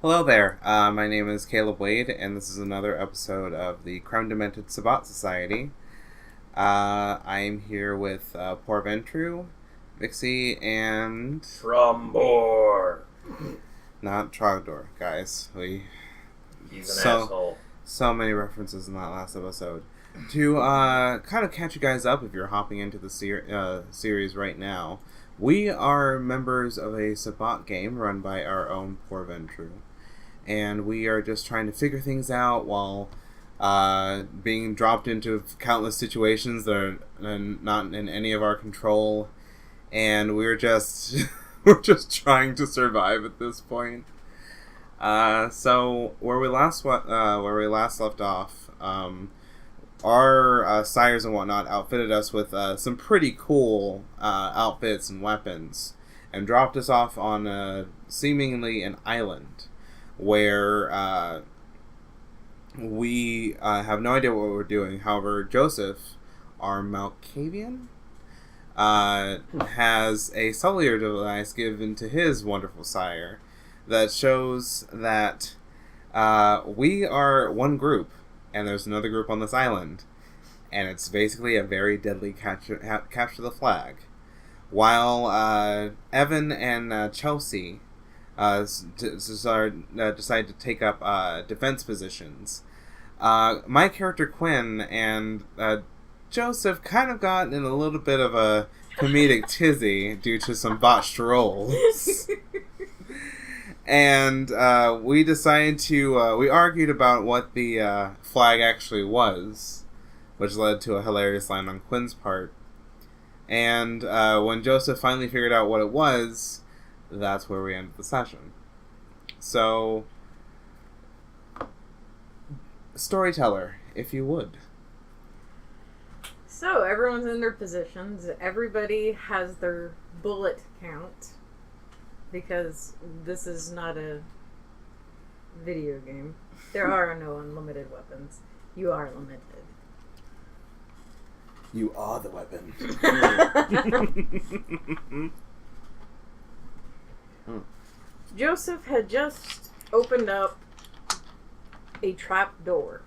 Hello there, my name is Caleb Wade, and this is another episode of the Creme Demented Sabbat Society. I am here with Porventru, Vixie, and... Trombor. Not Trogdor, guys. He's an asshole. So many references in that last episode. To kind of catch you guys up if you're hopping into the series right now, we are members of a Sabbat game run by our own Porventru. And we are just trying to figure things out while being dropped into countless situations that are not in any of our control. And we're just trying to survive at this point. So where we last left off, our sires and whatnot outfitted us with some pretty cool outfits and weapons, and dropped us off on seemingly an island where we have no idea what we're doing. However, Joseph, our Malkavian, has a cellular device given to his wonderful sire that shows that we are one group, and there's another group on this island, and it's basically a very deadly capture the flag. While Evan and Chelsea decide to take up defense positions, my character Quinn and Joseph kind of got in a little bit of a comedic tizzy due to some botched rolls. And we decided to, we argued about what the flag actually was, which led to a hilarious line on Quinn's part. And when Joseph finally figured out what it was, that's where we ended the session. So, storyteller, if you would. So, everyone's in their positions. Everybody has their bullet count, because this is not a video game. There are no unlimited weapons. You are limited. You are the weapon. Joseph had just opened up a trap door.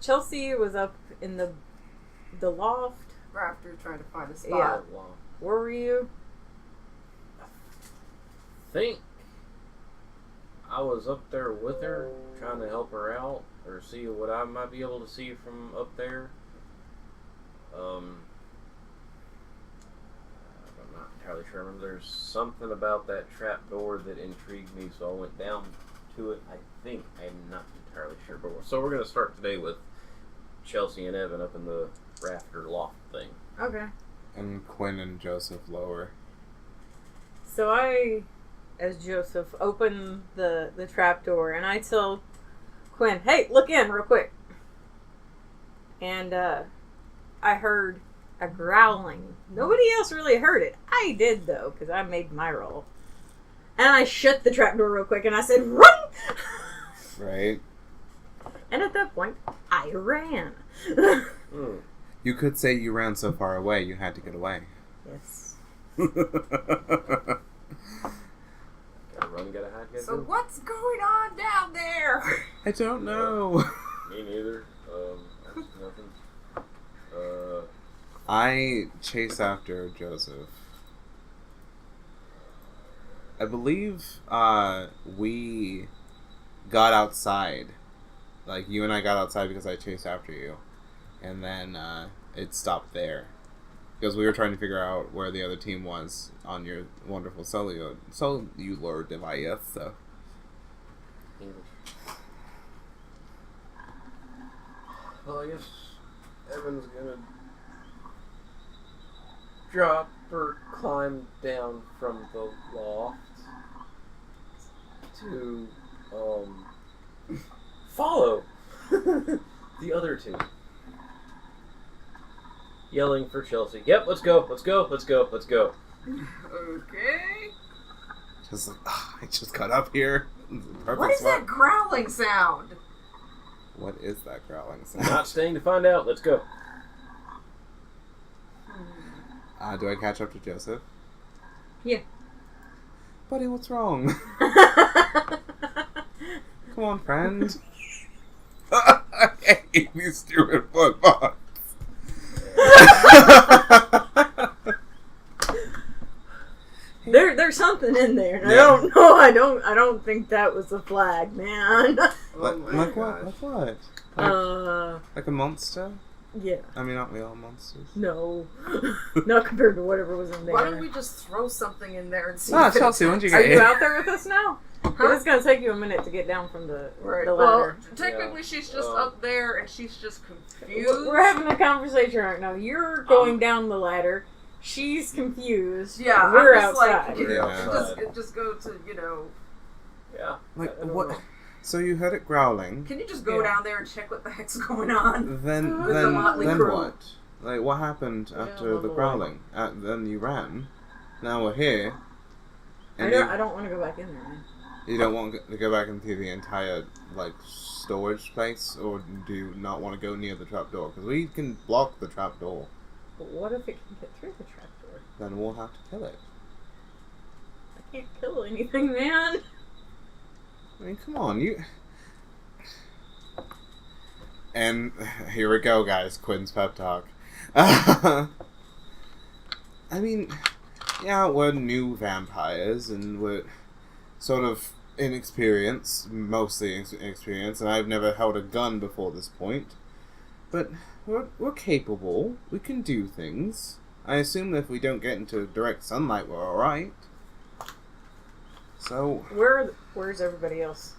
Chelsea was up in the loft. After trying to find a spot. Yeah. Where were you? I think I was up there with her, trying to help her out, or see what I might be able to see from up there. I'm not entirely sure. I remember there's something about that trap door that intrigued me, so I went down to it. I think, I'm not entirely sure. So we're going to start today with Chelsea and Evan up in the rafter loft thing. Okay. And Quinn and Joseph lower. So I, as Joseph, open the trap door, and I tell Quinn, hey, look in real quick. And I heard a growling. Nobody else really heard it. I did, though, because I made my roll. And I shut the trap door real quick, and I said, run! Right. And at that point, I ran. You could say you ran so far away, you had to get away. Yes. Gotta run, gotta hide, gotta So do. what's going on down there? I don't know. Me neither. Nothing. I chase after Joseph. I believe we got outside. Like, you and I got outside because I chased after you. And then it stopped there. Because we were trying to figure out where the other team was on your wonderful cellular device. So. English. Well, I guess Evan's gonna drop or climb down from the loft to follow the other two. Yelling for Chelsea. Yep, let's go, let's go, let's go, let's go. Okay. Just like, I just got up here. What is that growling sound? What is that growling sound? Not staying to find out, let's go. Do I catch up to Joseph? Yeah. Buddy, what's wrong? Come on, friend. I hate these stupid footballs. There's something in there. And Yeah. I don't think that was a flag, man. Like what? Like what? Like a monster? Yeah. I mean, aren't we all monsters? No. Not compared to whatever was in there. Why don't we just throw something in there and see Ah, if it Chelsea, when'd you Are get you here? out there with us now? 'Cause it's gonna take you a minute to get down from the Well, ladder. technically she's just up there and she's just confused. We're having a conversation right now. You're going down the ladder. She's confused. Yeah, and we're I'm just outside. like, Yeah. just go to, Yeah. Like, I don't what? know. So you heard it growling. Can you just go down there and check what the heck's going on? Then With the motley crew. what? Like, what happened after the boy. growling? Then you ran. Now we're here. I And don't want to go back in there, man. you don't want to go back into the entire, like, storage place? Or do you not want to go near the trapdoor? Because we can block the trapdoor. But what if it can get through the trapdoor? Then we'll have to kill it. I can't kill anything, man. I mean, come on, you... And here we go, guys. Quinn's pep talk. I mean, yeah, we're new vampires, and we're sort of inexperienced, mostly inexperienced, and I've never held a gun before this point. But we're capable. We can do things. I assume that if we don't get into direct sunlight, we're alright. So... Where's everybody else?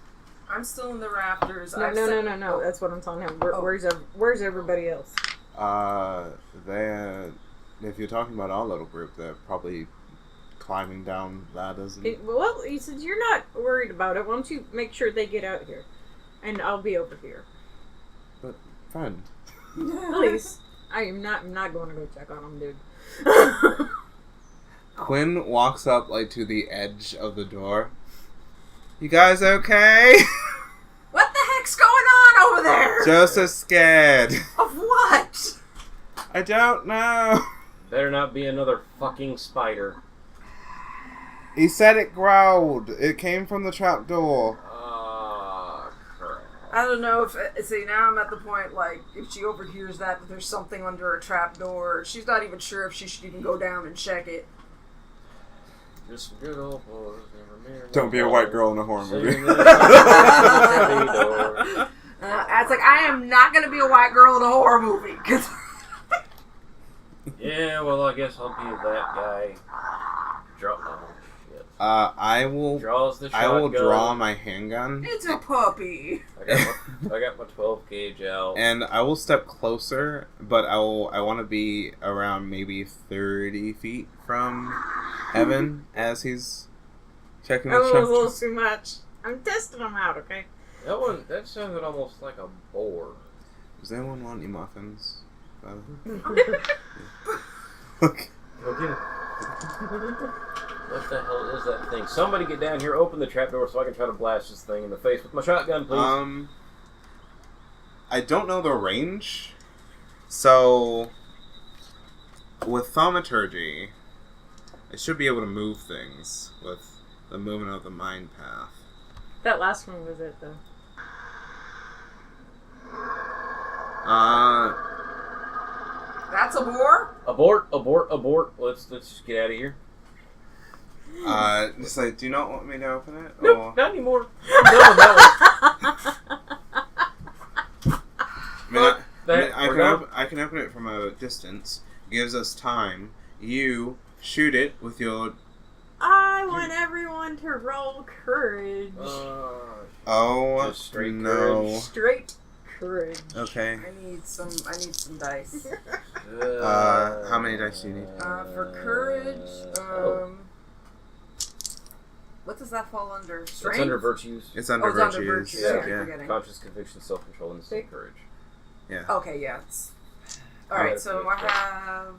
I'm still in the rafters. No. That's what I'm telling him. Where's everybody else? They're... If you're talking about our little group, they're probably climbing down ladders and... Well, he said you're not worried about it. Why don't you make sure they get out here, and I'll be over here. But, friend... Please, I'm not going to go check on them, dude. Quinn walks up, like, to the edge of the door. You guys okay? What the heck's going on over there? Joseph's scared. Of what? I don't know. Better not be another fucking spider. He said it growled. It came from the trapdoor. Crap. I don't know if... See, now I'm at the point, like, if she overhears that there's something under a trapdoor, she's not even sure if she should even go down and check it. Just some good old boys. Never marry Don't be a white girl in a horror movie. Singing this It's like, I am not going to be a white girl in a horror movie. Yeah, well, I guess I'll be that guy. Oh, shit. I will Draws the shotgun. I will draw my handgun. It's a puppy. I got my 12 gauge out. And I will step closer, but I want to be around maybe 30 feet from Evan as he's checking the That was a trap. little too much. I'm testing them out, okay? That sounded almost like a boar. Does anyone want any muffins? Okay. What the hell is that thing? Somebody get down here, open the trapdoor so I can try to blast this thing in the face with my shotgun, please. I don't know the range, so with thaumaturgy, I should be able to move things with the movement of the mind path. That last one was it, though. That's a boar? Abort. Let's just get out of here. Just like, do you not want me to open it? Nope, Or... not anymore. I'm done with that I can open it from a distance. Gives us time. You shoot it with your... I want everyone to roll courage. Oh, just straight no. courage. Straight courage. Okay. I need some dice. How many dice do you need? For courage, what does that fall under? Strength? It's under virtues. It's under it's under virtues. virtues. Yeah. Okay, forgetting. Conscious, conviction, self-control, and state courage. Yeah. Okay, yeah. Alright, so I have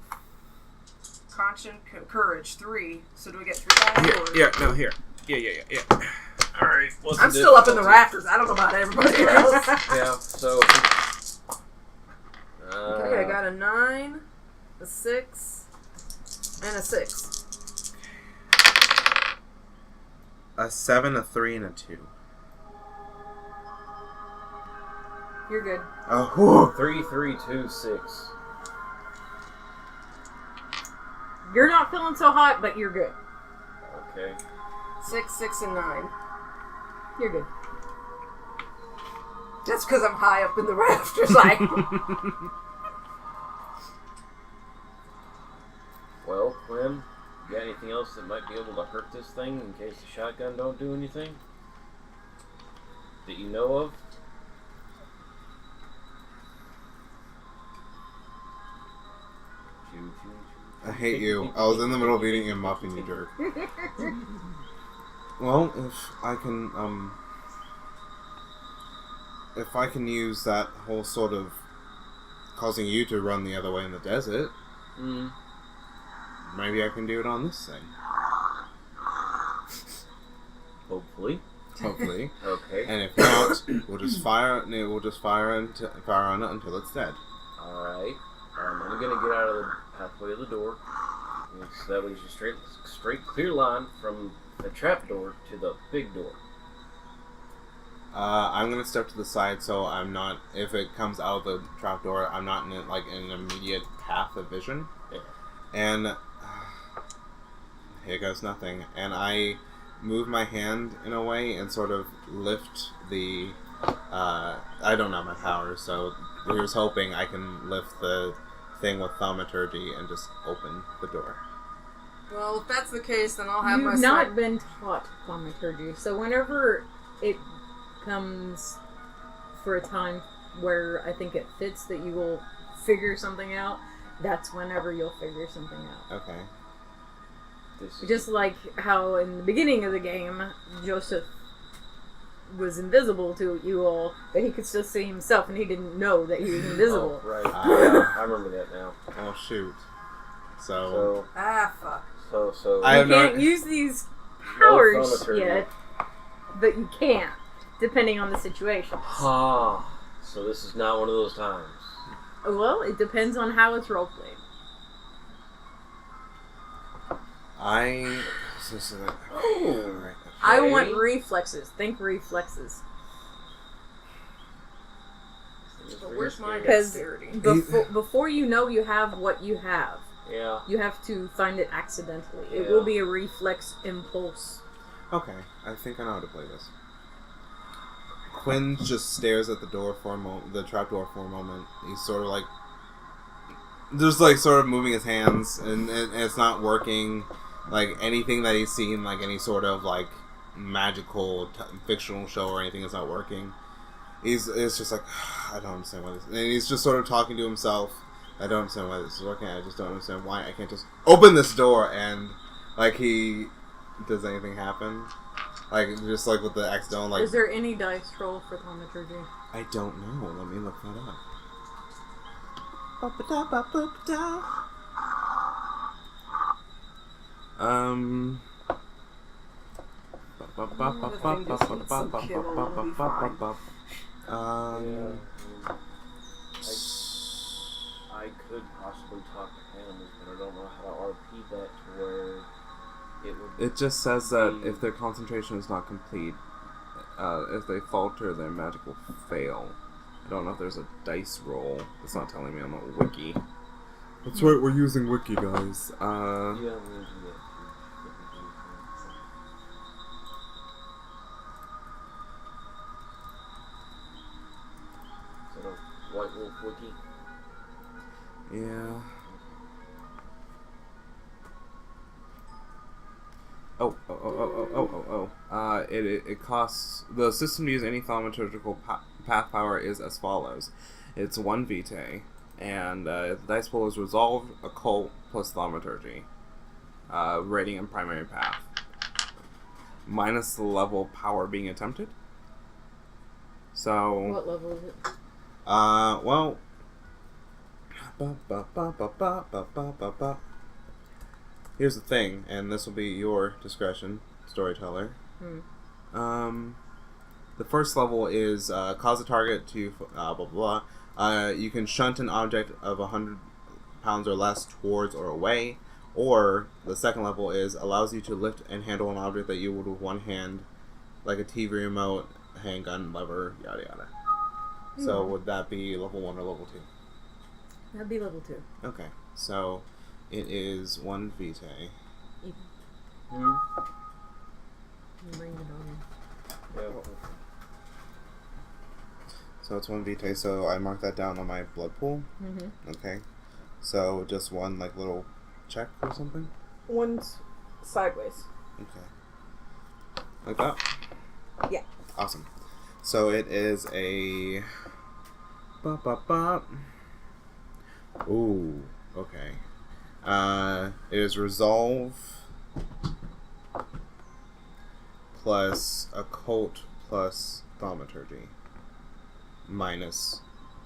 conscience, courage, 3. So do we get 3 dice? Here. Yeah. Alright. I'm still up in the rafters. I don't know about everybody else. Yeah, so... Okay, I got a 9, a 6, and a 6. A 7, a 3, and a 2. You're good. Oh, whew. 3, 3, 2, 6. You're not feeling so hot, but you're good. Okay. 6, 6, and 9. You're good. That's because I'm high up in the rafters. Like, Well, Clem, you got anything else that might be able to hurt this thing in case the shotgun don't do anything? That you know of? Choo, choo, choo. I hate you. I was in the middle of eating a muffin, you jerk. Well, if I can use that whole sort of causing you to run the other way in the desert, maybe I can do it on this thing. Hopefully. Hopefully. Okay. And if not, we'll just fire. We'll just fire on it until it's dead. All right. I'm gonna get out of the pathway of the door. So that way it's a straight clear line from the trap door to the big door. I'm gonna step to the side so I'm not. If it comes out of the trapdoor, I'm not in an immediate path of vision. Yeah. And here goes nothing. And I move my hand in a way and sort of lift the. I don't know my powers, so here's hoping I can lift the thing with thaumaturgy and just open the door. well, if that's the case, then I'll have my You've not been taught thaumaturgy, so whenever it comes for a time where I think it fits that you will figure something out, that's whenever you'll figure something out. Okay. Just like how in the beginning of the game, Joseph was invisible to you all, but he could still see himself and he didn't know that he was invisible. Oh, right. I remember that now. Oh shoot. So fuck. So I You have no- can't use these powers thaumaturgy. yet, but you can, depending on the situation. So this is not one of those times. Well, it depends on how it's roleplayed. Alright. I want reflexes. Think reflexes. But where's my Because dexterity? before you know you have what you have, Yeah. you have to find it accidentally. It Yeah. will be a reflex impulse. Okay, I think I know how to play this. Quinn just stares at the door for a moment, the trapdoor for a moment. He's sort of like, just like sort of moving his hands, and it's not working. Like anything that he's seen, like any sort of like magical fictional show or anything, is not working. It's just like, I don't understand why this, and he's just sort of talking to himself. I don't understand why this is working. I just don't understand why I can't just open this door and like does anything happen? Like just like with the accidental like. Is there any dice roll for thaumaturgy? I don't know. Let me look that up. Ba-ba-da-ba-ba-da. I could possibly talk to animals, but I don't know how to RP that to where it would. It just says that if their concentration is not complete, if they falter, their magic will fail. I don't know if there's a dice roll. It's not telling me on the wiki. That's right, we're using wiki, guys. Yeah, I'm gonna do that. Is that a White Wolf wiki? Yeah. It costs the system to use any thaumaturgical path power is as follows. It's 1 vitae, and the dice pool is resolve, occult plus thaumaturgy, rating and primary path, minus the level of power being attempted. So What level is it? well. Here's the thing, and this will be your discretion, storyteller. The first level is cause a target to blah blah blah. You can shunt an object of 100 pounds or less towards or away, Or the second level is allows you to lift and handle an object that you would with one hand, like a TV remote, handgun, lever, yada yada. So would that be level 1 or level 2? That'd be level 2. Okay, so it is 1 vitae. Hmm. Bring it on. Yeah. So it's 1 vitae, so I mark that down on my blood pool. Mm-hmm. Okay. So just one like little check or something? One's sideways. Okay. Like that? Yeah. Awesome. So it is a bop bop bop. Ooh, okay. It is resolve plus occult plus thaumaturgy minus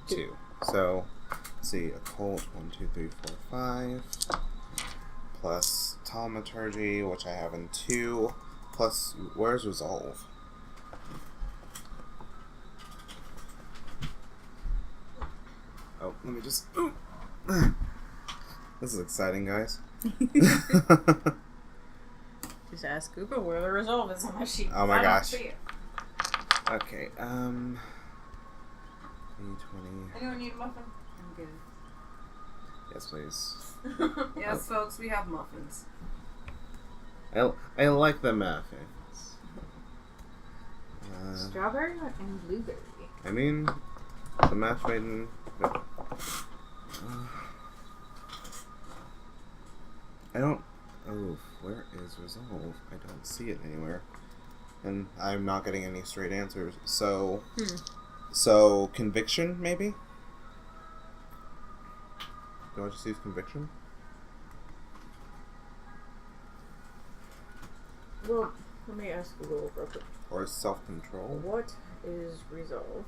2. So let's see, occult 1, 2, 3, 4, 5 plus thaumaturgy, which I have in 2, plus where's resolve? Oh, let me just. Ooh. This is exciting, guys. Just ask Google where the resolve is on my sheet. Oh my I don't gosh. see it. Okay, D20. Anyone need a muffin? I'm good. Yes, please. Yes, folks, we have muffins. I like the muffins. Strawberry and blueberry. I mean, the match made in. No. I don't. Oh, where is resolve? I don't see it anywhere, and I'm not getting any straight answers. So, so conviction maybe. Do I just use conviction? Well, let me ask Google real quick. Or self-control? What is resolve?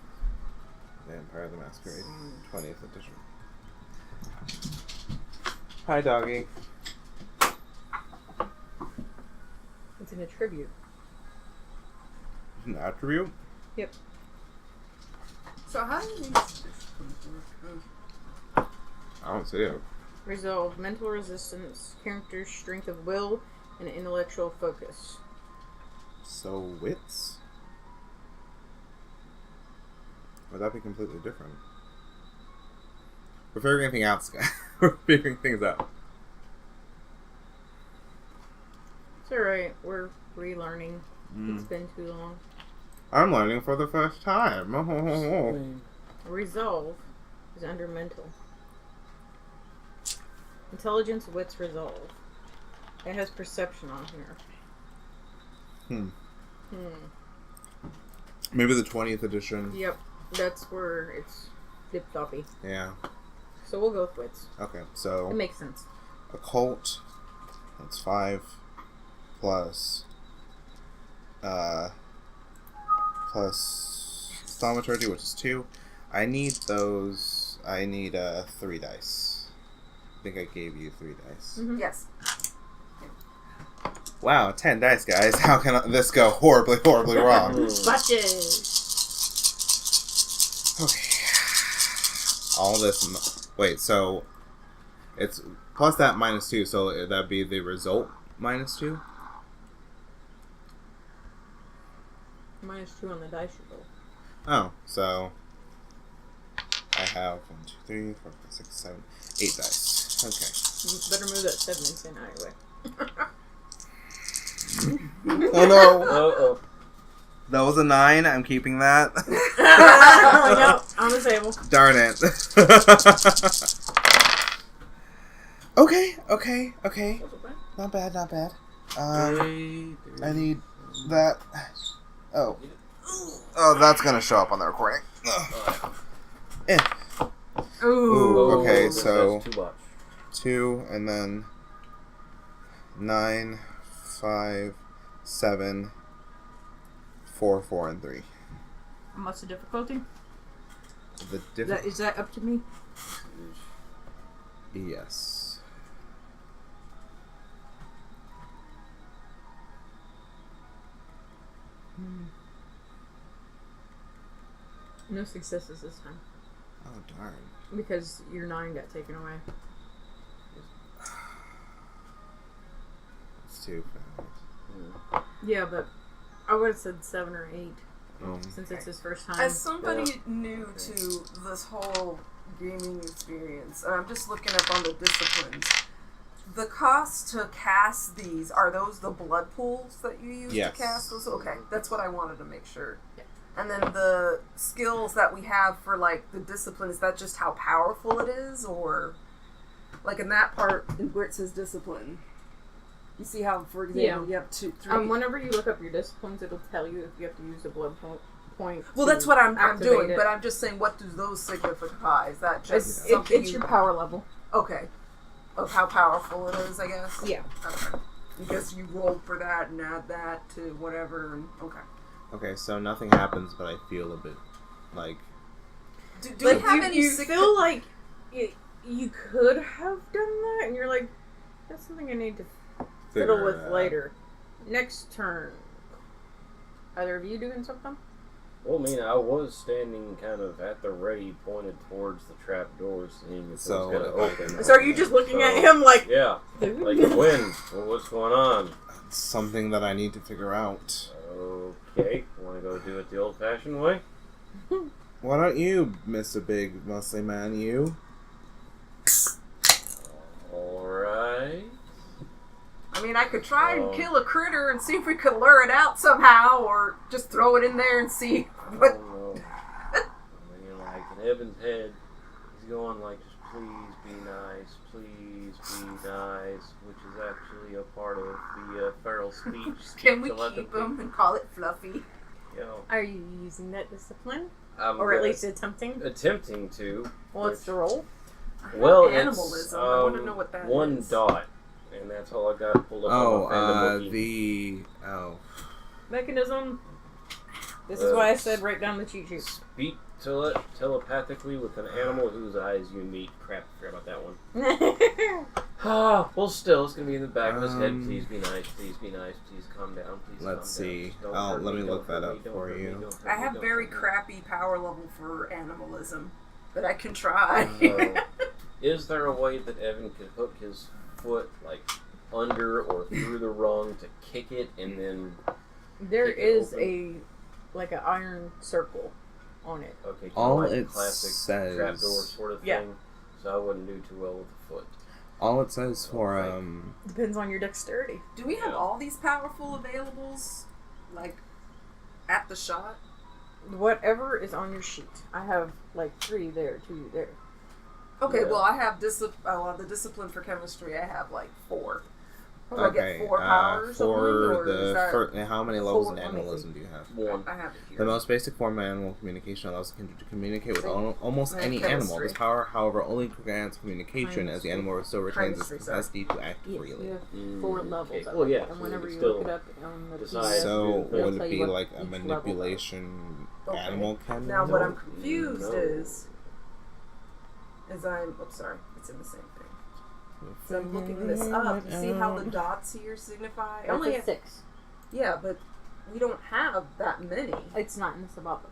Vampire the Masquerade, 20th edition. Hi, doggy. It's an attribute. An attribute? Yep. So how do you... I don't see it. Resolve, mental resistance, character, strength of will, and intellectual focus. So wits? Would that be completely different? We're figuring things out, Sky. We're figuring things out. It's alright, we're relearning. It's been too long. I'm learning for the first time. Resolve is under mental. Intelligence, wits, resolve. It has perception on here. Maybe the 20th edition. Yep, that's where it's dip-doppy. Yeah. So we'll go with wits. Okay, It so makes sense. occult, that's 5, plus thaumaturgy, which is 2. I need those. I need 3 dice. I think I gave you 3 dice. Mm-hmm. Yes. Wow, 10 dice, guys. How can this go horribly, horribly wrong? Busted! Okay. All this. Wait, so it's plus that minus 2, so that'd be the result minus 2? Minus 2 on the dice you roll. Oh, so I have 1, 2, 3, 4, 5, 6, 7, 8 dice. Okay. You better move that 7 and 10 out of your way. Oh no! Uh-oh. That was a 9. I'm keeping that. No, on the table. Darn it. Okay. Not bad. I need that. Oh, that's gonna show up on the recording. Ooh, okay, this so has 2 watch. 2 and then 9, 5, 7, 4, 4, and 3. And what's the difficulty? The Is that up to me? Yes. No successes this time. Oh darn. Because your 9 got taken away. too fast. Yeah, but I would have said 7 or 8 Oh. since it's his first time. As somebody new to this whole gaming experience, and I'm just looking up on the disciplines. The cost to cast these, are those the blood pools that you use Yes. to cast those? Okay, that's what I wanted to make sure. Yeah. And then the skills that we have for, like, the discipline, is that just how powerful it is? Or, like, in that part where it says discipline, you see how, for example, you have 2, 3... Whenever you look up your disciplines, it'll tell you if you have to use a blood point. Well, that's what I'm doing, it. but I'm just saying, what do those signify? Is that just It's something your power level. Okay. Of how powerful it is, I guess? Yeah. Okay. I guess you roll for that and add that to whatever, and okay. Okay, so nothing happens, but I feel a bit like... Do Like, we have any you feel like you could have done that, and you're like, that's something I need to fiddle with later. Next turn. Either of you doing something? Well, I mean, I was standing kind of at the ready, pointed towards the trap door, seeing if So, it was going to open. So are you just looking at him like... Yeah. Like, Quinn, well, what's going on? It's something that I need to figure out. Okay, want to go do it the old-fashioned way? Why don't you, Mr. Big Muscly Man, you? Alright. I mean, I could try and Oh. kill a critter and see if we could lure it out somehow, or just throw it in there and see I what... don't know. I mean, like, in Evan's head, he's going like, just please be nice, which is actually a part of the feral speech. Can we telepathy. keep him and call it Fluffy? You know, Are you using that discipline? I'm Or at gonna- least attempting? attempting to. What's the role? Well, Animalism. I want to know what that is. one dot, and that's all I got pulled up on my fandom wiki. Mechanism. This is why I said write down the cheat sheet. Speak telepathically with an animal whose eyes you meet. Crap, forgot about that one. Well, still, it's gonna be in the back of his head. Please be nice. Please be nice. Please calm down. Please. Let's calm down. see. Just don't Oh, hurt let me don't look that hurt up me, don't for hurt me, you. don't hurt I me, have don't very hurt me. crappy power level for animalism, but I can try. Is there a way that Evan could hook his foot like under or through the rung to kick it and then? There Kick it is open. like an iron circle on it. Okay, kinda All like a it classic says- trapdoor sort of Yeah. thing. So I wouldn't do too well with the foot. All it says for, Depends on your dexterity. Do we have Yeah. all these powerful availables, like, at the shot? Whatever is on your sheet. I have like 3 there, 2 there. Okay, Yeah. well, I have the discipline for chemistry. I have like 4. Do I okay, get 4 powers only, for or is that how many levels in 4, animalism do you have? One. I have it here. The most basic form of animal communication allows the kindred to communicate with almost And any chemistry. animal. This power, however, only grants communication as the animal still retains its Chemistry, sorry. capacity to act Yes, freely. you have 4 levels. Okay. of Well, it. yeah, And so whenever you you can look it still up on the decide. PDF, So, It'll would tell it you be what like a each level manipulation Okay. animal kind Now, of? what I'm confused No. is oops, sorry, it's in the same thing. So I'm looking this up. You see how the dots here signify? That's Only a 6. Yeah, but we don't have that many. It's not in the Sabbat book.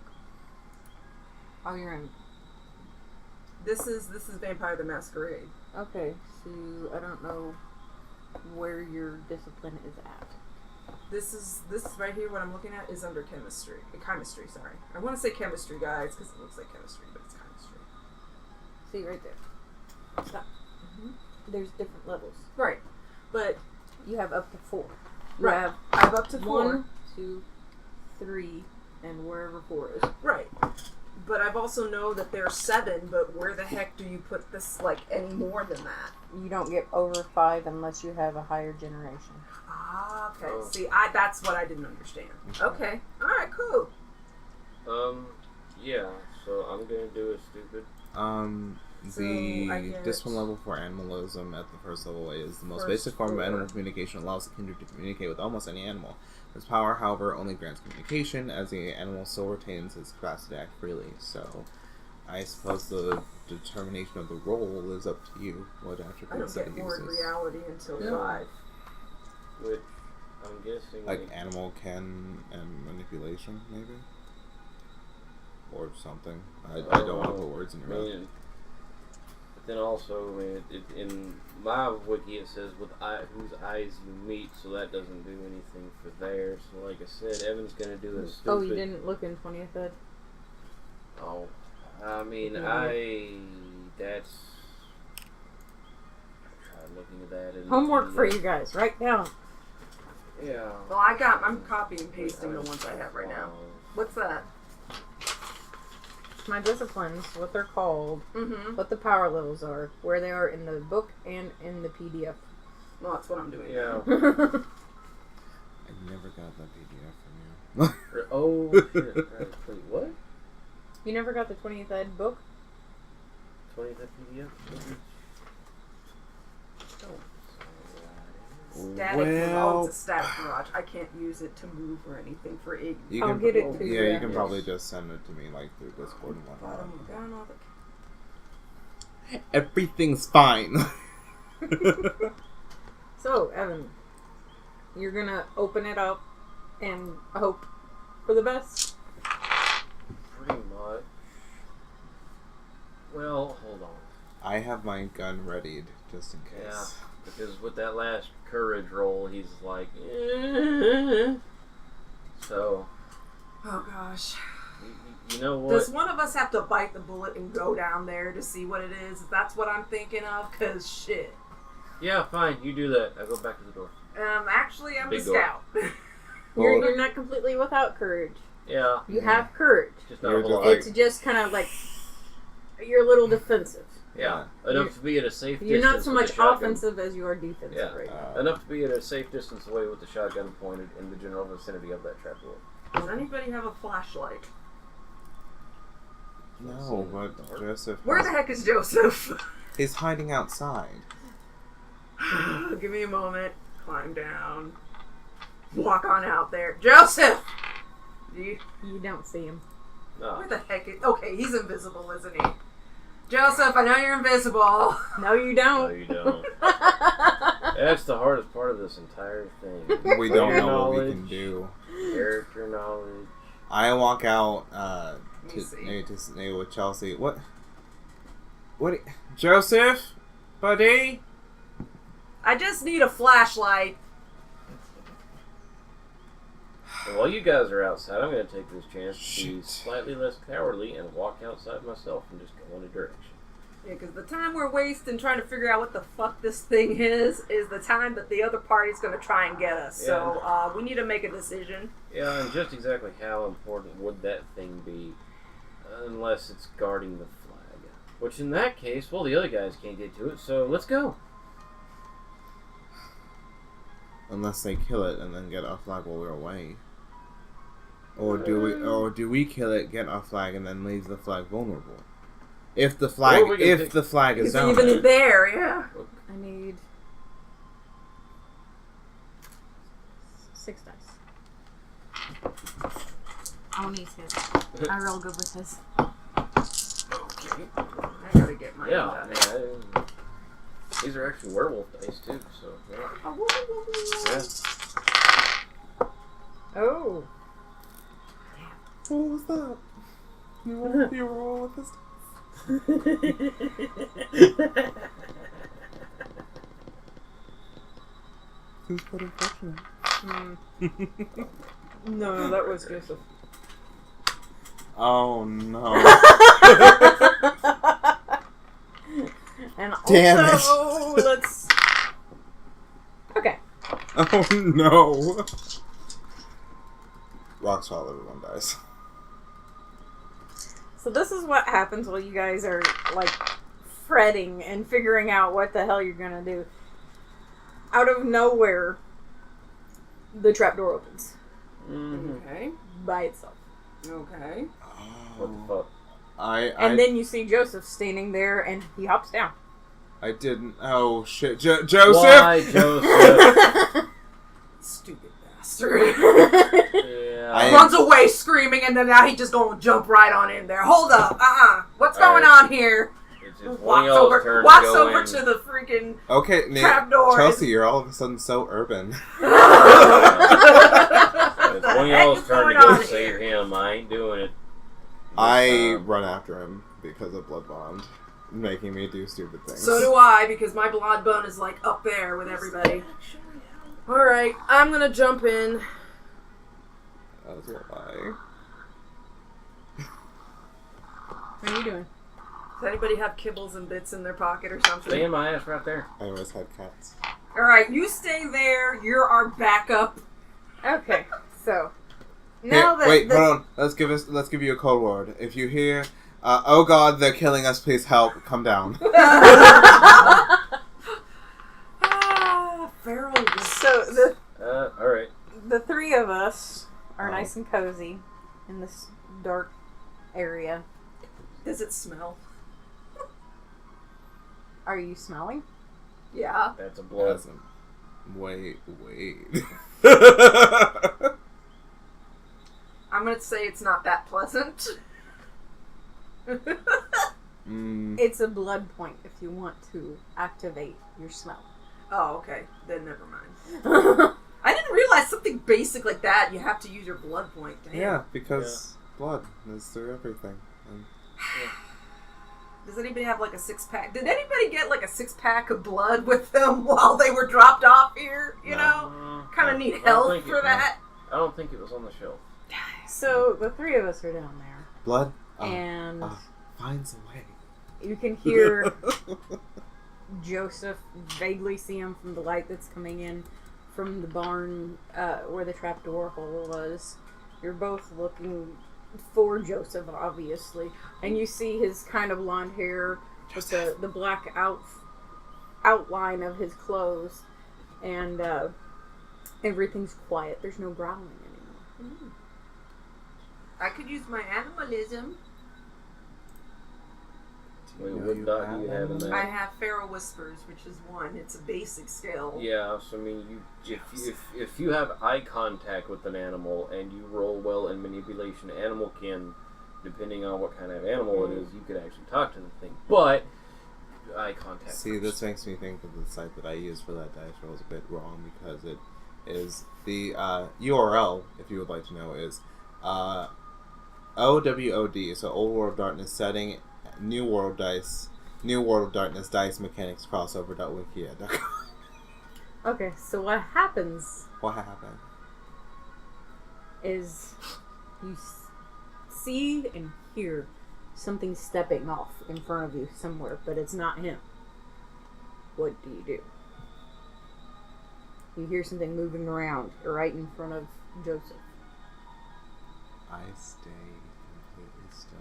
Oh, you're in. This is Vampire the Masquerade. Okay, so I don't know where your discipline is at. This is right here. What I'm looking at is under chemistry. Chemistry, sorry. I want to say chemistry, guys, because it looks like chemistry, but it's chemistry. See right there. Stop. There's different levels. Right, but You have up to 4. You right, have I have up to 4. 1, 2, 3, and wherever 4 is. Right. But I've also know that there's 7, but where the heck do you put this, like, any more than that? You don't get over 5 unless you have a higher generation. Ah, okay. Oh. See, that's what I didn't understand. Okay. Alright, cool. Yeah. So I'm gonna do a stupid. So, I The get- discipline level for animalism at the first level is the most First basic form of 4. animal communication. Allows the kindred to communicate with almost any animal. This power, however, only grants communication as the animal still retains its capacity to act freely. So, I suppose the determination of the role is up to you. What I don't attributes that get it more in uses. reality until Yeah. 5. Which I'm guessing. Like animal ken and manipulation, maybe, or something. I don't want to put words in your mouth. Man, But then also, in my wiki, it says whose eyes you meet, so that doesn't do anything for there. So, like I said, Evan's gonna do a stupid. Oh, you didn't look in 20th Ed? Oh, I mean, that's. I tried looking at that. And Homework for you guys. Write down. Yeah. Well, I'm copying and pasting the ones I have right now. What's that? My disciplines, what they're called, Mm-hmm. what the power levels are, where they are in the book and in the PDF. Well, that's what I'm doing. Yeah. I never got that PDF from you. Oh, shit. Wait, what? You never got the 20th Ed book? 20 that PDF? Static Well, it's a static garage. I can't use it to move or anything for Iggy. you I'll can, get it to yeah, you. you can probably just send it to me like through Discord and whatnot. Bottom down all the... Everything's fine. So, Evan, you're gonna open it up and hope for the best? Pretty much. Well, hold on. I have my gun readied just in case. Yeah, because with that last courage roll, he's like, so. Oh, gosh. You know what? Does one of us have to bite the bullet and go down there to see what it is? That's what I'm thinking of, because shit. Yeah, fine. You do that. I go back to the door. Actually, I'm Big a door. scout. You're not completely without courage. Yeah. You have courage. Just not You're a whole just lot. like- It's just kind of like you're a little defensive. Yeah. Enough to be at a safe distance. You're not so with much the shotgun. offensive as you are defensive Yeah. right now. Enough to be at a safe distance away with the shotgun pointed in the general vicinity of that trapdoor. Does anybody have a flashlight? No, but Joseph. Where the heck is Joseph? He's hiding outside. Give me a moment. Climb down. Walk on out there. Joseph! You don't see him. No. Where the heck is... Okay, he's invisible, isn't he? Joseph, I know you're invisible. No, you No, don't. you don't. That's the hardest part of this entire thing. We don't Player know what we knowledge, can do. Character knowledge. I walk out Let me see. maybe with Chelsea. What? Joseph? Buddy? I just need a flashlight. And while you guys are outside, I'm going to take this chance to be Shit. slightly less cowardly and walk outside myself and just go in a direction. Yeah, because the time we're wasting trying to figure out what the fuck this thing is the time that the other party's going to try and get us. So we need to make a decision. Yeah, and just exactly how important would that thing be unless it's guarding the flag? Which in that case, well, the other guys can't get to it, so let's go. Unless they kill it and then get our flag while we're away. Or do we kill it, get our flag, and then leave the flag vulnerable? If the flag is It's down even there. there, yeah. I need 6 dice. I'll need his. I'm real good with his. Okay. I gotta get mine Yeah, done. yeah. These are actually werewolf dice, too, so yeah. Oh. What was that? You were all with this. Who's put infection? No, that was Joseph. Oh no. And Damn also, let's... Okay. Oh no. Rock's fall, everyone dies. So this is what happens while you guys are, like, fretting and figuring out what the hell you're gonna do. Out of nowhere, the trapdoor opens. Mm-hmm. Okay. By itself. Okay. What the fuck? And then you see Joseph standing there, and he hops down. I didn't. Oh shit, Joseph! Why, Joseph? Stupid bastard. Yeah. Runs away screaming, and then now he just gonna jump right on in there. Hold up. What's going on here? It's one of Walks y'all's over, turn walks to go over in. to the freaking Okay, trapdoor. Chelsea, you're all of a sudden so urban. It's one of y'all's turn to go save him. I ain't doing it. I run after him because of Blood Bond. making me do stupid things. So do I, because my blood bone is like up there with everybody. Alright, I'm gonna jump in. As will I. What are you doing? Does anybody have kibbles and bits in their pocket or something? Stay in my ass right there. I always had cats. Alright, you stay there. You're our backup. Okay, so now that wait, hold on. Let's give you a code word. If you hear, "Oh God, they're killing us! Please help!" Come down. Feral. so All right. the three of us are Oh. nice and cozy in this dark area. Does it smell? Are you smelling? Yeah. That's a blood. Doesn't. Wait. I'm gonna say it's not that pleasant. It's a blood point if you want to activate your smell. Oh, okay. Then never mind. I didn't realize something basic like that. You have to use your blood point. Damn. Yeah, because blood is through everything. Does anybody have like a 6-pack? Did anybody get like a 6-pack of blood with them while they were dropped off here? You know? Kind of need help for that. I don't think it was on the shelf. So the three of us are down there. Blood And finds a way. you can hear Joseph vaguely see him from the light that's coming in from the barn where the trapdoor hole was. You're both looking for Joseph, obviously, and you see his kind of blonde hair with the black outline of his clothes, and everything's quiet. There's no growling anymore. I could use my animalism. Wait, what dot do you have in I that? have feral whispers, which is 1. It's a basic skill. Yeah, so I mean, if you have eye contact with an animal and you roll well in manipulation, animal can, depending on what kind of animal it is, you could actually talk to the thing. But eye contact. See, this makes me think of the site that I use for that dice roll is a bit wrong because it is the URL, if you would like to know, is OWOD, so Old World of Darkness setting, New World of Darkness dice mechanics crossover.wikia.com. Okay, so what happens What happened? is you see and hear something stepping off in front of you somewhere, but it's not him. What do you do? You hear something moving around right in front of Joseph. I stay completely still,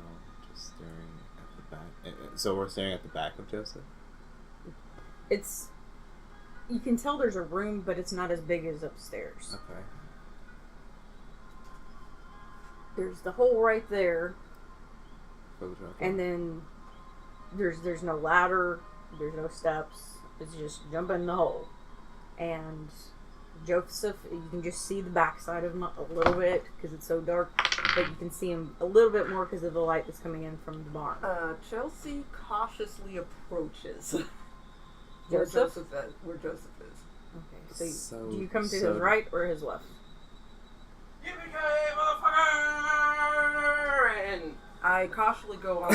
just staring at the back. So we're staring at the back of Joseph? It's... You can tell there's a room, but it's not as big as upstairs. Okay. There's the hole right there, Okay. and then there's no ladder, there's no steps. It's just jump in the hole. And Joseph, you can just see the backside of him a little bit because it's so dark, but you can see him a little bit more because of the light that's coming in from the barn. Chelsea cautiously approaches Joseph? where Joseph is. Okay, so do you come to so- his right or his left? Yippee-ki-yay, motherfucker! And I cautiously go on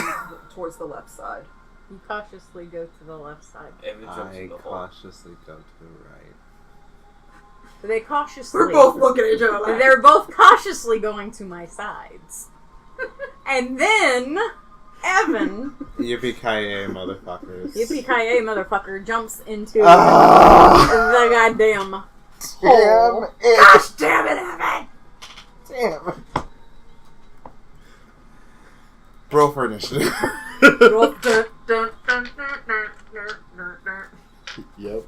towards the left side. You cautiously go to the left side. Evan jumps I in the hole. cautiously go to the right. They cautiously... We're both looking at each other like... They're both cautiously going to my sides. And then, Evan, Yippee-ki-yay, motherfuckers. yippee-ki-yay motherfucker, jumps into the Ah! goddamn hole. Gosh damn it, Evan! Damn. Bro for initiative. Yep.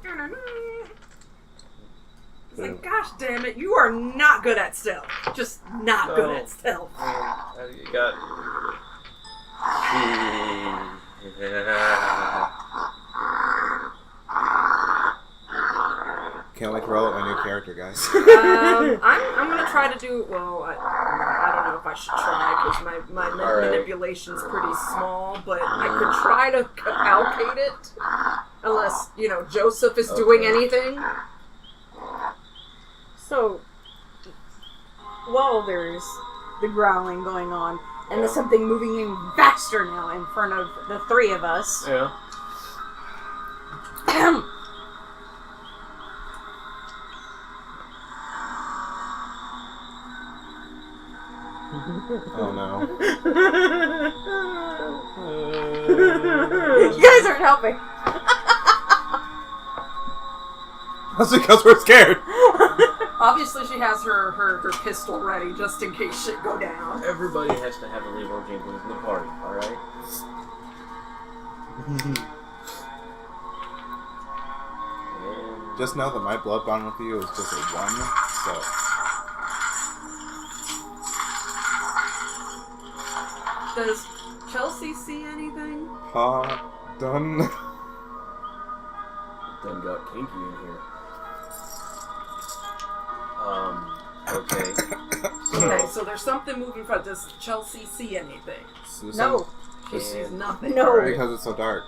It's like, gosh damn it, you are not good at stealth. Just not good at stealth. You got... Can't wait to roll out my new character, guys. I'm gonna try to do, well, I don't know if I should try, because my Alright. manipulation's pretty small, but I could try to allocate it, unless, Joseph is doing anything. So, while there's the growling going on, And there's something moving in faster now in front of the three of us. Yeah. Oh no. You guys aren't helping. That's because we're scared. Obviously, she has her pistol ready just in case shit go down. Everybody has to have a Leroy Jenkins in the party, alright? Just know that my blood bond with you is just a 1, so... Does Chelsea see anything? Done. Done got kinky in here. Okay. Okay, so there's something moving in front. Does Chelsea see anything? No. She sees nothing. No. Right? Because it's so dark.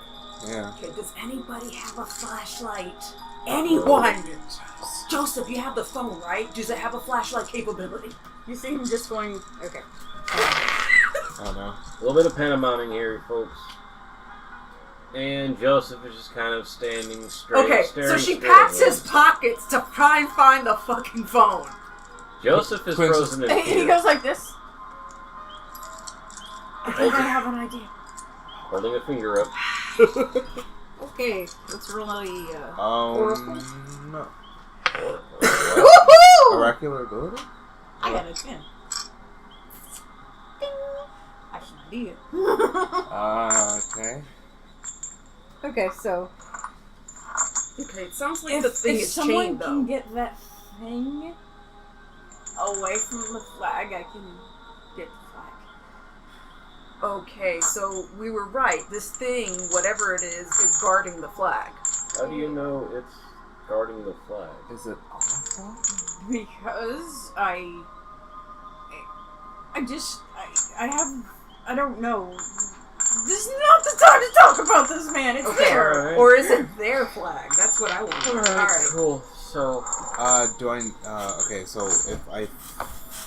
Yeah. Okay, does anybody have a flashlight? Anyone? Joseph, you have the phone, right? Does it have a flashlight capability? You see him just going, okay. Oh no. A little bit of pantomiming here, folks. And Joseph is just kind of standing straight. Okay, so staring she straight pats ahead. his pockets to try and find the fucking phone. Joseph is Quincy- frozen in And he fear, goes like this. I think I have an idea. holding a finger up. Okay, let's really, No. Woohoo! Oracular ability? I got a 10. Ding. I have an idea. Okay. Okay, so Okay, it sounds like the thing if is someone chained, can though. get that thing away from the flag, I can get the flag. Okay, so we were right. This thing, whatever it is guarding the flag. How do you know it's guarding the flag? Is it awful? Because I don't know. This is not the time to talk about this, man. It's Okay, there. Alright. or is it their flag? That's what I want to know. Alright. Cool. So, Okay, so if I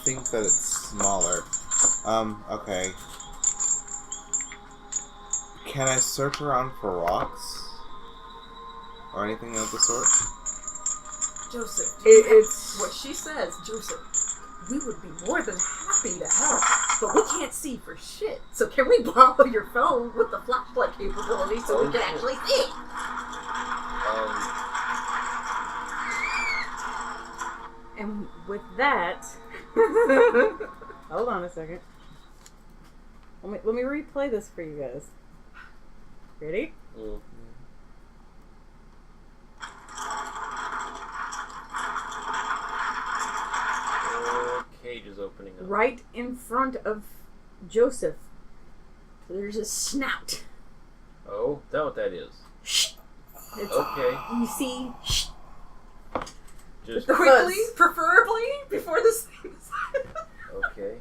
think that it's smaller, okay. Can I search around for rocks? Or anything of the sort? Joseph, It's what she says, Joseph, we would be more than happy to help, but we can't see for shit. So can we borrow your phone with the flashlight capability so we can actually see? and with that, hold on a second. Let me replay this for you guys. Ready? cage is opening up. Right in front of Joseph, there's a snout. Oh, is that what that is? Shh. It's, Okay. You see? Shh. Just The Quickly, fuzz. preferably, before this thing is... okay.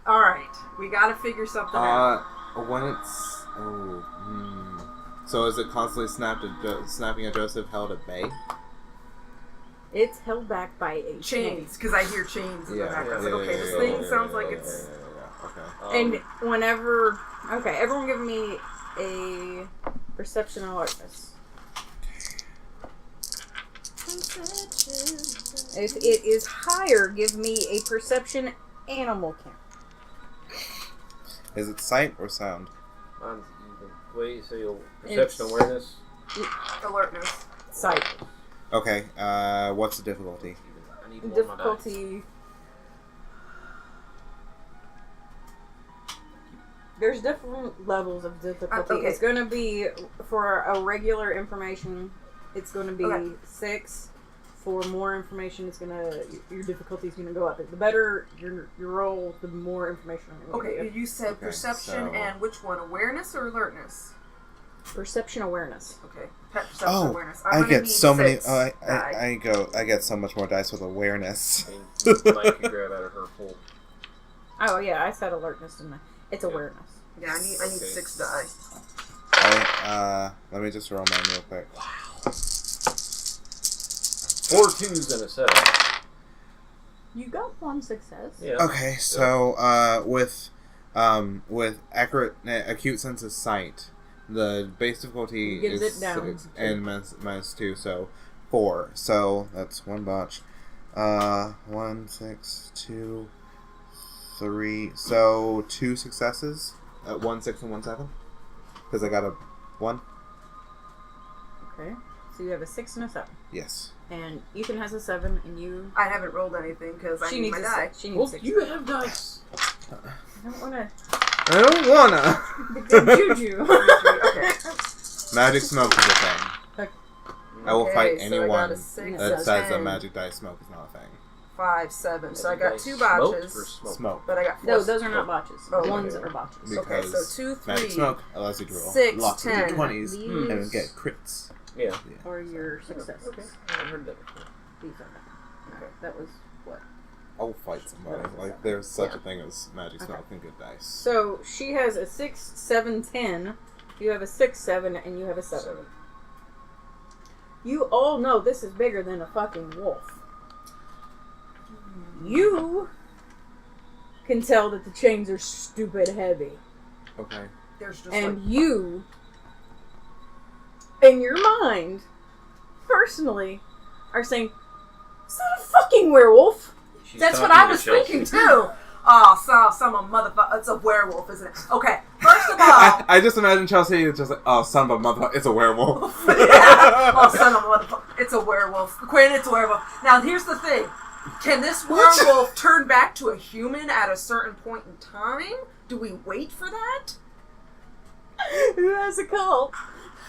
Alright, we gotta figure something out. When it's... So is it constantly snapping at Joseph held at bay? It's held back by a chain. Chains, because I hear chains in the background. Like, okay, this thing sounds like it's... Okay. And whenever... Okay, everyone give me a perception alertness. If it is higher, give me a perception animal count. Is it sight or sound? Mine's even. Wait, so you'll It's- perception awareness? Alertness. Sight. Okay, what's the difficulty? I need more of my dice. Difficulty... There's different levels of difficulty. Okay. It's going to be, for a regular information, it's going to be Okay. 6. For more information, it's going to, your difficulty is going to go up. The better your roll, the more information I'm going to Okay, give you. you said Okay, perception so- and which one? Awareness or alertness? Perception awareness. Okay, perception awareness. I get so many. die. I get so much more dice with awareness. And Mike can grab out of her full. Oh, yeah, I said alertness, didn't I? It's awareness. Yeah, I need Okay. 6 die. Let me just roll mine real quick. 4 2s and a 7. You got one success. Yeah. Okay, so with accurate acute sense of sight, the base difficulty Gives is it down 6 to and minus 2, so 4. So that's one botch. 1, 6, 2, 3. So 2 successes. 1, 6, and 1, 7. Because I got a 1. Okay. So you have a 6 and a 7. Yes. And Ethan has a 7, and you... I haven't rolled anything because I need my die. She needs Well, 6. you have dice. I don't want to... I don't wanna. The good juju. Okay. Magic smoke is a thing. I will fight Okay, so I got anyone a 6, that a says that 10, magic dice smoke is not a thing. 5, 7. So I got Dice 2 smoked botches. or smoked? Smoke. But I got 4. No, those are not botches. Oh, Ones okay. are botches. Okay, Because so 2, 3. magic smoke allows you to roll 6, lots 10. of d20s These and get crits. Yeah. or your successes. Okay. I haven't heard that before. These are bad. Okay, that was what? I'll fight somebody. Like, there's such a thing as magic smoke and good dice. So she has a 6, 7, 10. You have a 6, 7, and you have a 7. You all know this is bigger than a fucking wolf. You can tell that the chains are stupid heavy. Okay. There's just And you, in your mind, personally, are saying, is that a fucking werewolf? She's That's what talking I to was Chelsea. thinking too. Oh, some motherfucker. It's a werewolf, isn't it? Okay. First of all, I just imagine Chelsea is just like, oh, son of a motherfucker, it's a werewolf. yeah. Oh, son of a motherfucker. It's a werewolf. Quinn, it's a werewolf. Now, here's the thing. Can this werewolf turn back to a human at a certain point in time? Do we wait for that? Who has a cult?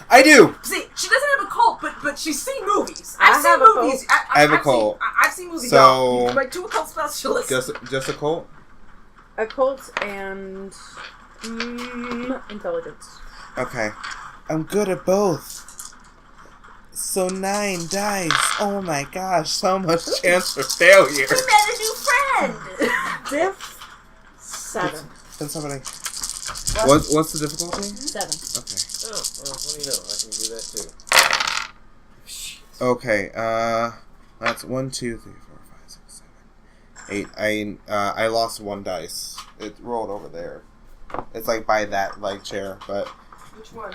I do! See, she doesn't have a cult, but she's seen movies. I I've seen have a cult. movies. I have a cult. I've seen movies. So- y'all. You might do a cult specialist. Just a cult? A cult and intelligence. Okay. I'm good at both. So 9 dice. Oh my gosh, so much chance for failure. We met a new friend. Diff 7. Can somebody... What's the difficulty? 7. Okay. Oh, well, what do you know? I can do that too. Okay, that's 1, 2, 3, 4, 5, 6, 7, 8. I lost 1 dice. It rolled over there. It's like by that chair, but Which one?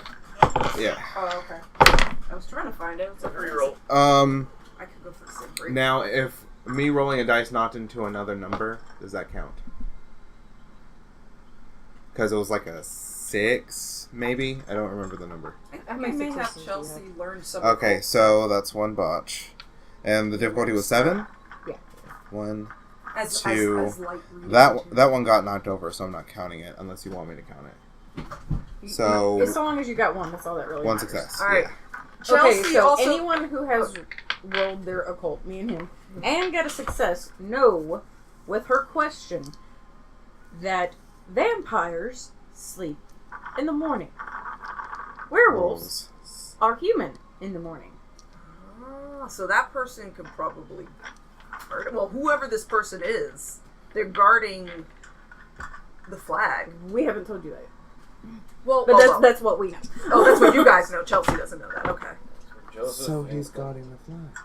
yeah. Oh, okay. I was trying to find it. It's a Reroll. I could go for the same break. Now if me rolling a dice knocked into another number, does that count? Because it was like a 6, maybe? I don't remember the number. I many may have successes do you Chelsea learn some. Okay, so that's 1 botch. And the difficulty was 7? Yeah. 1. as 2. light reading. That one got knocked over, so I'm not counting it unless you want me to count it. So As long as you got one, that's all that really 1 matters. success. All right. Yeah. Chelsea Okay, so also. anyone who has rolled their occult, me and him, and got a success, know, with her question, that vampires sleep in the morning. Werewolves are human in the morning. Ah, so that person could probably. Well, whoever this person is, they're guarding the flag. We haven't told you that. Well, But that's what we know. Oh, that's what you guys know. Chelsea doesn't know that. Okay. Joseph So and he's guarding the flag.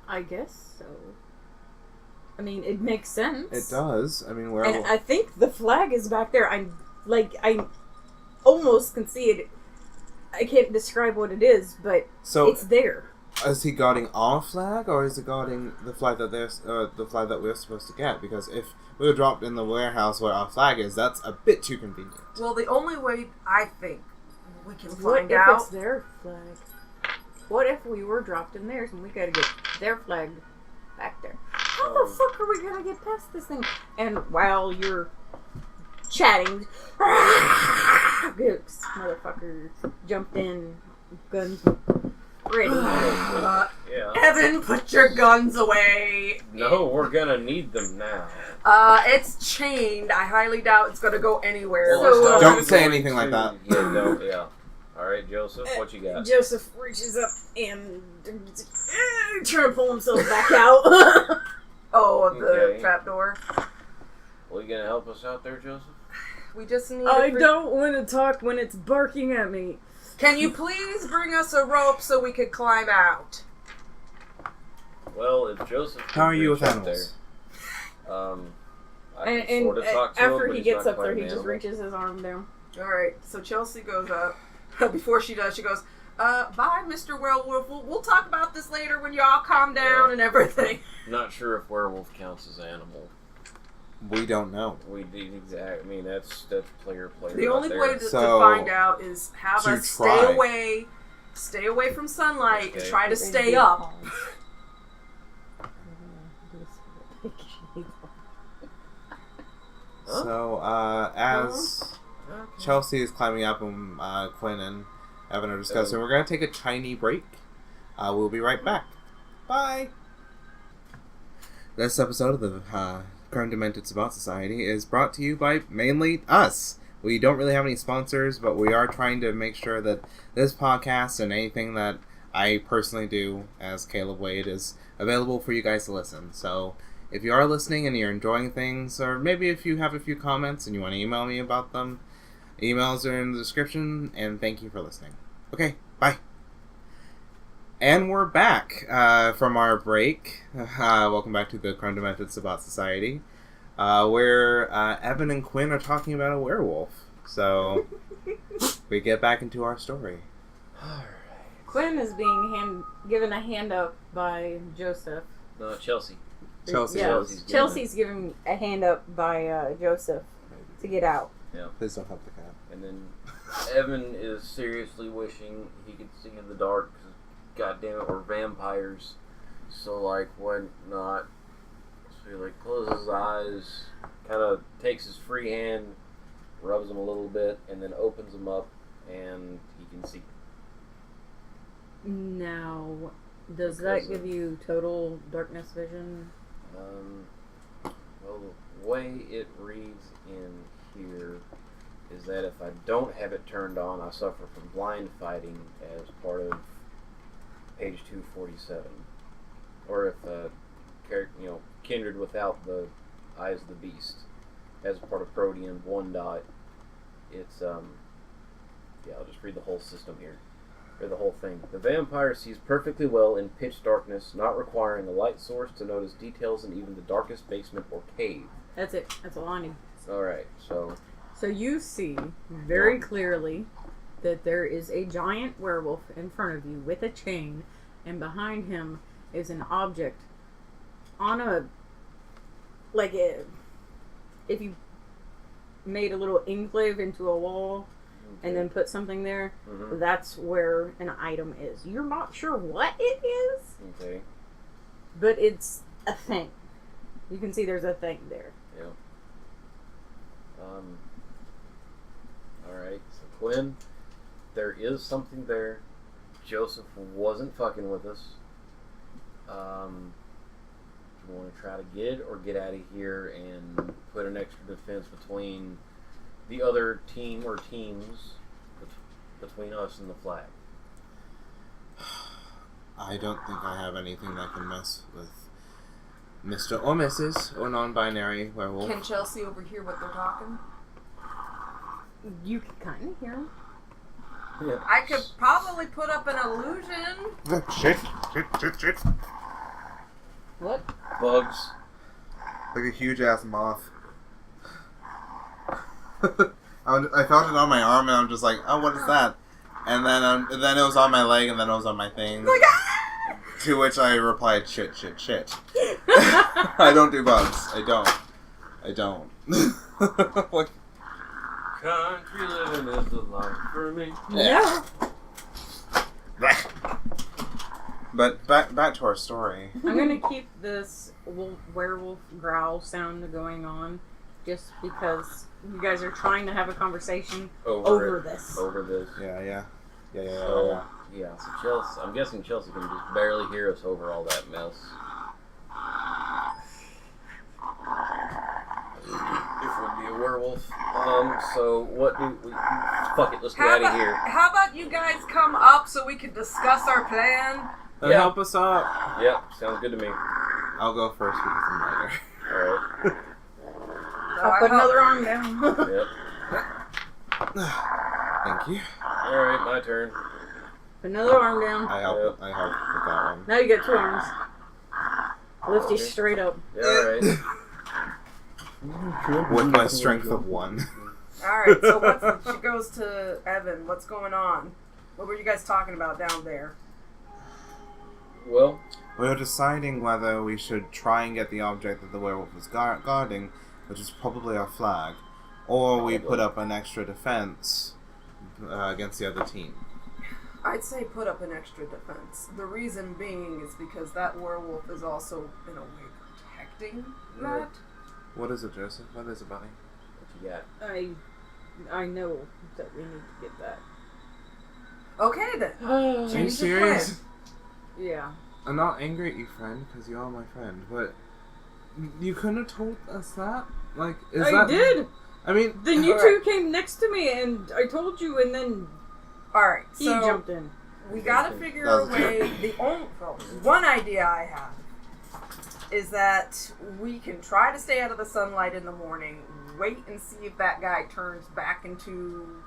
I guess so. I mean, it makes sense. It does. I mean, And werewolf. I think the flag is back there. I almost can see it. I can't describe what it is, but So it's there. is he guarding our flag, or is he guarding the flag that the flag that we're supposed to get? Because if we were dropped in the warehouse where our flag is, that's a bit too convenient. Well, the only way I think we can What find if out. it's their flag? What if we were dropped in theirs and we gotta get their flag back there? How the fuck are we gonna get past this thing? And while you're chatting, Gooks, motherfucker, jumped in, guns ready. Yeah. Evan, put your guns away. No, we're gonna need them now. It's chained. I highly doubt it's gonna go anywhere. Well, So, it's Don't not say going anything like that. Yeah, don't. Yeah. All right, Joseph, what you got? Joseph reaches up and trying to pull himself back out. Oh, of the Okay. trapdoor. Well, you gonna help us out there, Joseph? We just need. I don't want to talk when it's barking at me. Can you please bring us a rope so we could climb out? Well, if Joseph. How are you with reach up animals? I can And sort of talk to him, after but he he's gets not up quite there, an he just animal. reaches his arm down. Alright, so Chelsea goes up. Before she does, she goes, bye, Mr. Werewolf. We'll talk about this later when y'all calm down and everything. Not sure if werewolf counts as animal. We don't know. We did exactly. I mean, that's player. The only right way there. to So, find out is have to us try. stay away from sunlight, and Okay. try to stay up. So, as Chelsea is climbing up and Quinn and Evan are discussing, we're going to take a tiny break. We'll be right back. Bye! This episode of the Creme Demented Sabbat Society is brought to you by mainly us. We don't really have any sponsors, but we are trying to make sure that this podcast and anything that I personally do as Kaleb Wade is available for you guys to listen. So, if you are listening and you're enjoying things, or maybe if you have a few comments and you want to email me about them, emails are in the description, and thank you for listening. Okay, bye. And we're back from our break. Welcome back to the Creme Demented Sabbat Society, where Evan and Quinn are talking about a werewolf. So, we get back into our story. Quinn is being given a hand up by Joseph. No, Chelsea. Chelsea. Yeah, Chelsea's Chelsea's giving a hand up by Joseph to get out. Yeah. Please don't help the cat. And then Evan is seriously wishing he could see in the dark because, goddamn it, we're vampires. So, like, why not? So he, like, closes his eyes, kind of takes his free hand, rubs them a little bit, and then opens them up, and he can see. Now, does Because that give you total darkness vision? Well, the way it reads in here is that if I don't have it turned on, I suffer from blind fighting as part of page 247. Or if kindred without the eyes of the beast, as part of Protean 1 dot, it's I'll just read the whole system here. Or the whole thing. The vampire sees perfectly well in pitch darkness, not requiring a light source to notice details in even the darkest basement or cave. That's it. That's all I need. Alright, so So you see very clearly that there is a giant werewolf in front of you with a chain, and behind him is an object on a, like if you made a little enclave into a wall and then put something there, that's where an item is. You're not sure what it is, okay. but it's a thing. You can see there's a thing there. Yeah. Alright, so Quinn, there is something there. Joseph wasn't fucking with us. Do you want to try to get it or get out of here and put an extra defense between the other team or teams between us and the flag? I don't think I have anything that can mess with Mr. or Mrs. or non-binary werewolf. Can Chelsea overhear what they're talking? You can kind of hear him. Yeah. I could probably put up an illusion. Shit. What? Bugs. Like a huge ass moth. I felt it on my arm and I'm just like, oh, what is that? And then it was on my leg and then it was on my thing. Like, ah! To which I replied, shit. I don't do bugs. I don't. Like, Country living is the life for me. Yeah. But back to our story. I'm gonna keep this werewolf growl sound going on, just because you guys are trying to have a conversation over this. Over this. Yeah. So, yeah, so Chelsea, I'm guessing Chelsea can just barely hear us over all that mess. If we'd be a werewolf. So what do we... Fuck it, let's get out of here. How about you guys come up so we can discuss our plan? Yeah. Help us up. Yep, sounds good to me. I'll go first because I'm lighter. Alright. I'll put another arm down. Yep. Thank you. Alright, my turn. Put another arm down. I help with that one. Now you got 2 arms. Lift you Okay. straight up. Yeah, alright. with my strength of 1. Alright, so she goes to Evan. What's going on? What were you guys talking about down there? Well, We were deciding whether we should try and get the object that the werewolf was guarding, which is probably our flag, or we put up an extra defense against the other team. I'd say put up an extra defense. The reason being is because that werewolf is also, in a way, protecting that. What is it, Joseph? What is it, buddy? what you got? I know that we need to get that. Okay then. Are you Change the serious? Yeah. I'm not angry at you, friend, because you are my friend, but you couldn't have told us that? Like, is I that... did! I mean... Then you two came next to me and I told you and then Alright, he so jumped in. we gotta figure That a was way. One idea I have is that we can try to stay out of the sunlight in the morning, wait and see if that guy turns back into...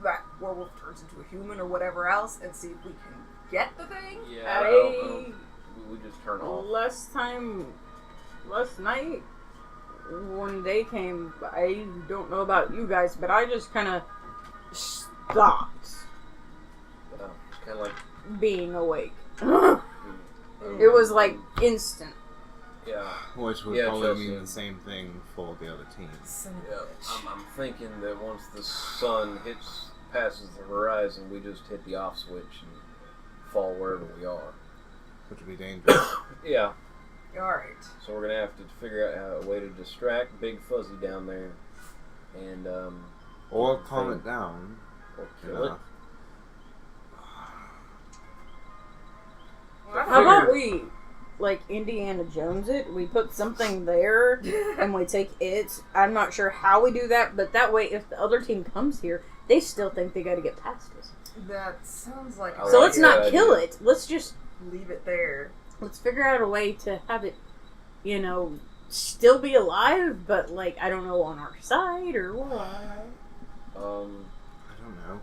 that werewolf turns into a human or whatever else, and see if we can get the thing. Yeah, I don't know. We just turn off. Last night, when they came, I don't know about you guys, but I just kind of stopped Kind of like, being awake. It was like instant. yeah. Which would Yeah, probably Chelsea. mean the same thing for the other teams. Yeah, I'm thinking that once the sun passes the horizon, we just hit the off switch and fall wherever we are. Which would be dangerous. Yeah. Alright. So we're gonna have to figure out a way to distract Big Fuzzy down there, and Or calm it down. or kill it. How about we, like, Indiana Jones it? We put something there and we take it. I'm not sure how we do that, but that way, if the other team comes here, they still think they gotta get past us. That sounds like... I So like let's not that kill idea. it. Let's just, leave it there. let's figure out a way to have it, you know, still be alive, but, like, I don't know, on our side or what. I don't know.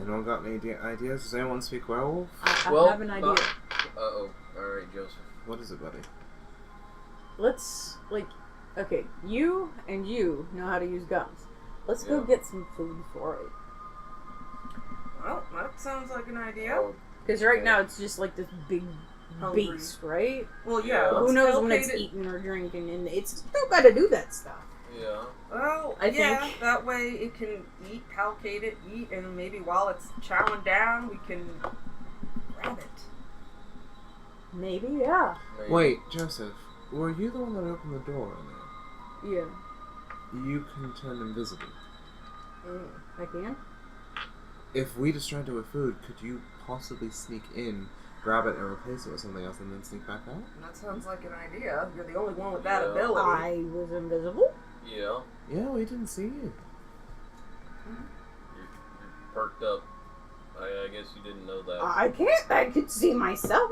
Anyone got any ideas? Does anyone speak werewolf? I well, have an idea. Uh-oh. Alright, Joseph. What is it, buddy? Let's, like, okay, you and you know how to use guns. Let's go Yeah. get some food for it. Well, that sounds like an idea. Oh, Because right now it's just like this big Hungry. beast, right? Well, yeah. Yeah. Who let's knows when locate it's it. eating or drinking, and it's still got to do that stuff. yeah. Well, I yeah, think- that way it can eat, palpate it, eat, and maybe while it's chowing down, we can grab it. Maybe, yeah. Maybe. Wait, Joseph, were you the one that opened the door in Yeah, there? You can turn invisible. I can. If we distract it with food, could you possibly sneak in, grab it, and replace it with something else, and then sneak back out? That sounds like an idea. You're the only one with that Yeah. ability. I was invisible. Yeah. Yeah, we didn't see you. You're perked up. I guess you didn't know that. I can't. I could see myself.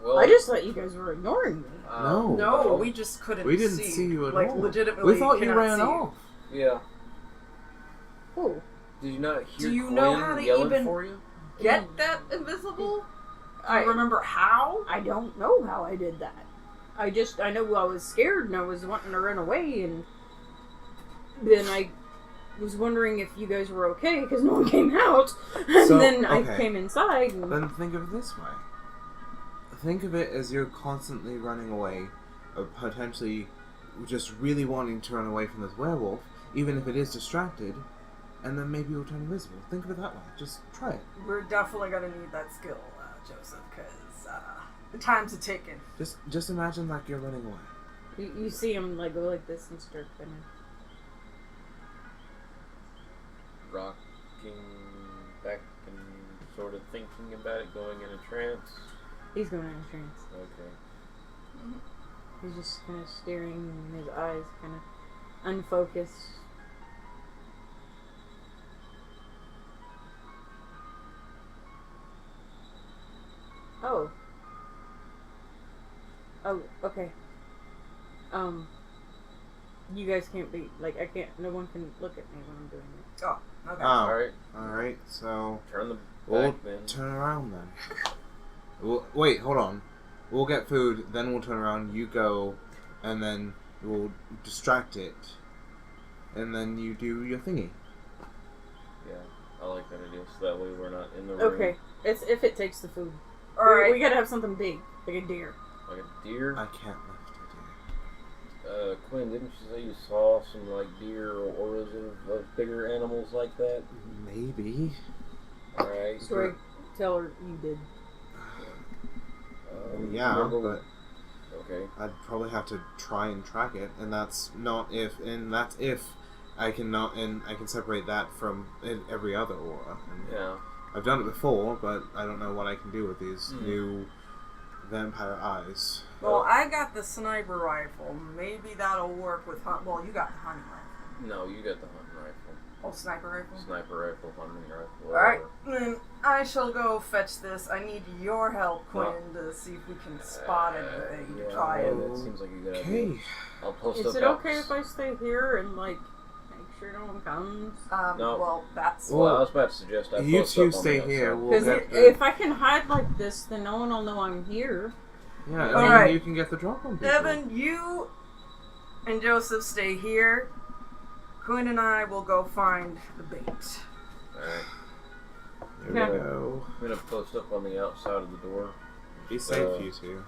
Well, I just thought you guys were ignoring me. No. No, we just couldn't We didn't see. see you at like, all. legitimately We thought you cannot ran see. off. Yeah. Oh, Did you not hear Do you Quinn know how to yelling even- for you? Get that invisible? I I remember how? I don't know how I did that. I know I was scared and I was wanting to run away, and then I was wondering if you guys were okay because no one came out. And So, then I okay. came inside. And Then think of it this way. Think of it as you're constantly running away, or potentially just really wanting to run away from this werewolf, even if it is distracted, and then maybe you'll turn invisible. Think of it that way. Just try it. We're definitely gonna need that skill, Joseph, because the time's a ticking. Just imagine like you're running away. you see him like go like this and start kind Rocking back and sort of thinking about it, going in a trance. he's going in a trance. Okay. He's just kind of staring, and his eyes kind of unfocused. Oh. Oh, okay. You guys can't be, like, I can't, no one can look at me when I'm doing it. Oh, okay. Alright. Alright, so Turn the we'll back then. turn around then. Wait, hold on. We'll get food, then we'll turn around, you go, and then it will distract it, and then you do your thingy. Yeah, I like that idea. So that way we're not in the room. Okay, it's if it takes the food. Alright. We gotta have something big, like a deer. Like a deer. I can't lift a deer. Quinn, didn't you say you saw some like deer or auras of bigger animals like that? Maybe. All right. So I tell her you did. Yeah, remember but okay. I'd probably have to try and track it, and that's if I can separate that from every other aura. And Yeah. I've done it before, but I don't know what I can do with these new vampire eyes. Well, I got the sniper rifle. Maybe that'll work with well, you got the hunting rifle. No, you got the hunting rifle. Oh, sniper rifle? Sniper rifle, hunting rifle. Alright, then I shall go fetch this. I need your help, Quinn, to see if we can spot anything to try yeah, and... that seems like a good Okay. idea. I'll post Is up it out- okay if I stay here and like make sure no one comes? No. Well, that's... Well, I was about to suggest I You post two up on stay the here. outside. We'll Because get the, if I can hide like this, then no one will know I'm here. yeah, and All then right. you can get the drop on people. Devin, you and Joseph stay here. Quinn and I will go find the bait. Alright. Here we Yeah. go. I'm gonna post up on the outside of the door. Be safe, you two.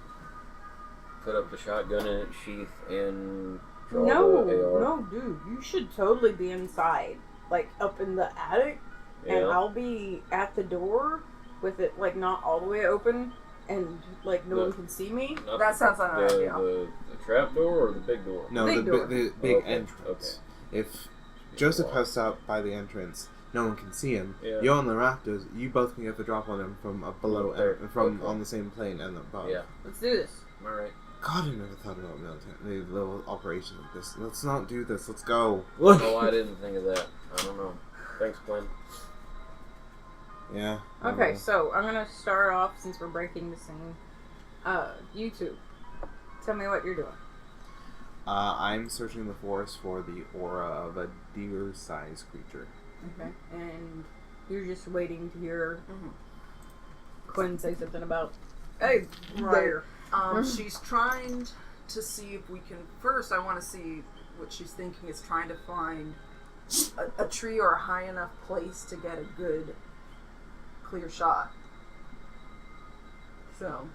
Put up the shotgun in its sheath and draw No, the AR. no, dude, you should totally be inside, like up in the attic, and Yeah. I'll be at the door with it like not all the way open, and like no one can see me. Not That sounds like an idea. the trap door or the big door? No, Big the door. big Okay, entrance. If Joseph Wow. posts out by the entrance, no one can see him. Yeah. You're on the rafters. You both can get the drop on him from up below, There. from Okay. on the same plane and above. Yeah. Let's do this. Alright. God, I never thought about military little operation like this. Let's not do this. Let's go. Oh, I didn't think of that. I don't know. Thanks, Glenn. Yeah. Okay, so I'm gonna start off since we're breaking the scene. You two, tell me what you're doing. I'm searching the forest for the aura of a deer-sized creature. Okay, and you're just waiting to hear Quinn say something about, hey, there. She's trying to see if we can... First, I want to see what she's thinking is trying to find a tree or a high enough place to get a good, clear shot. So,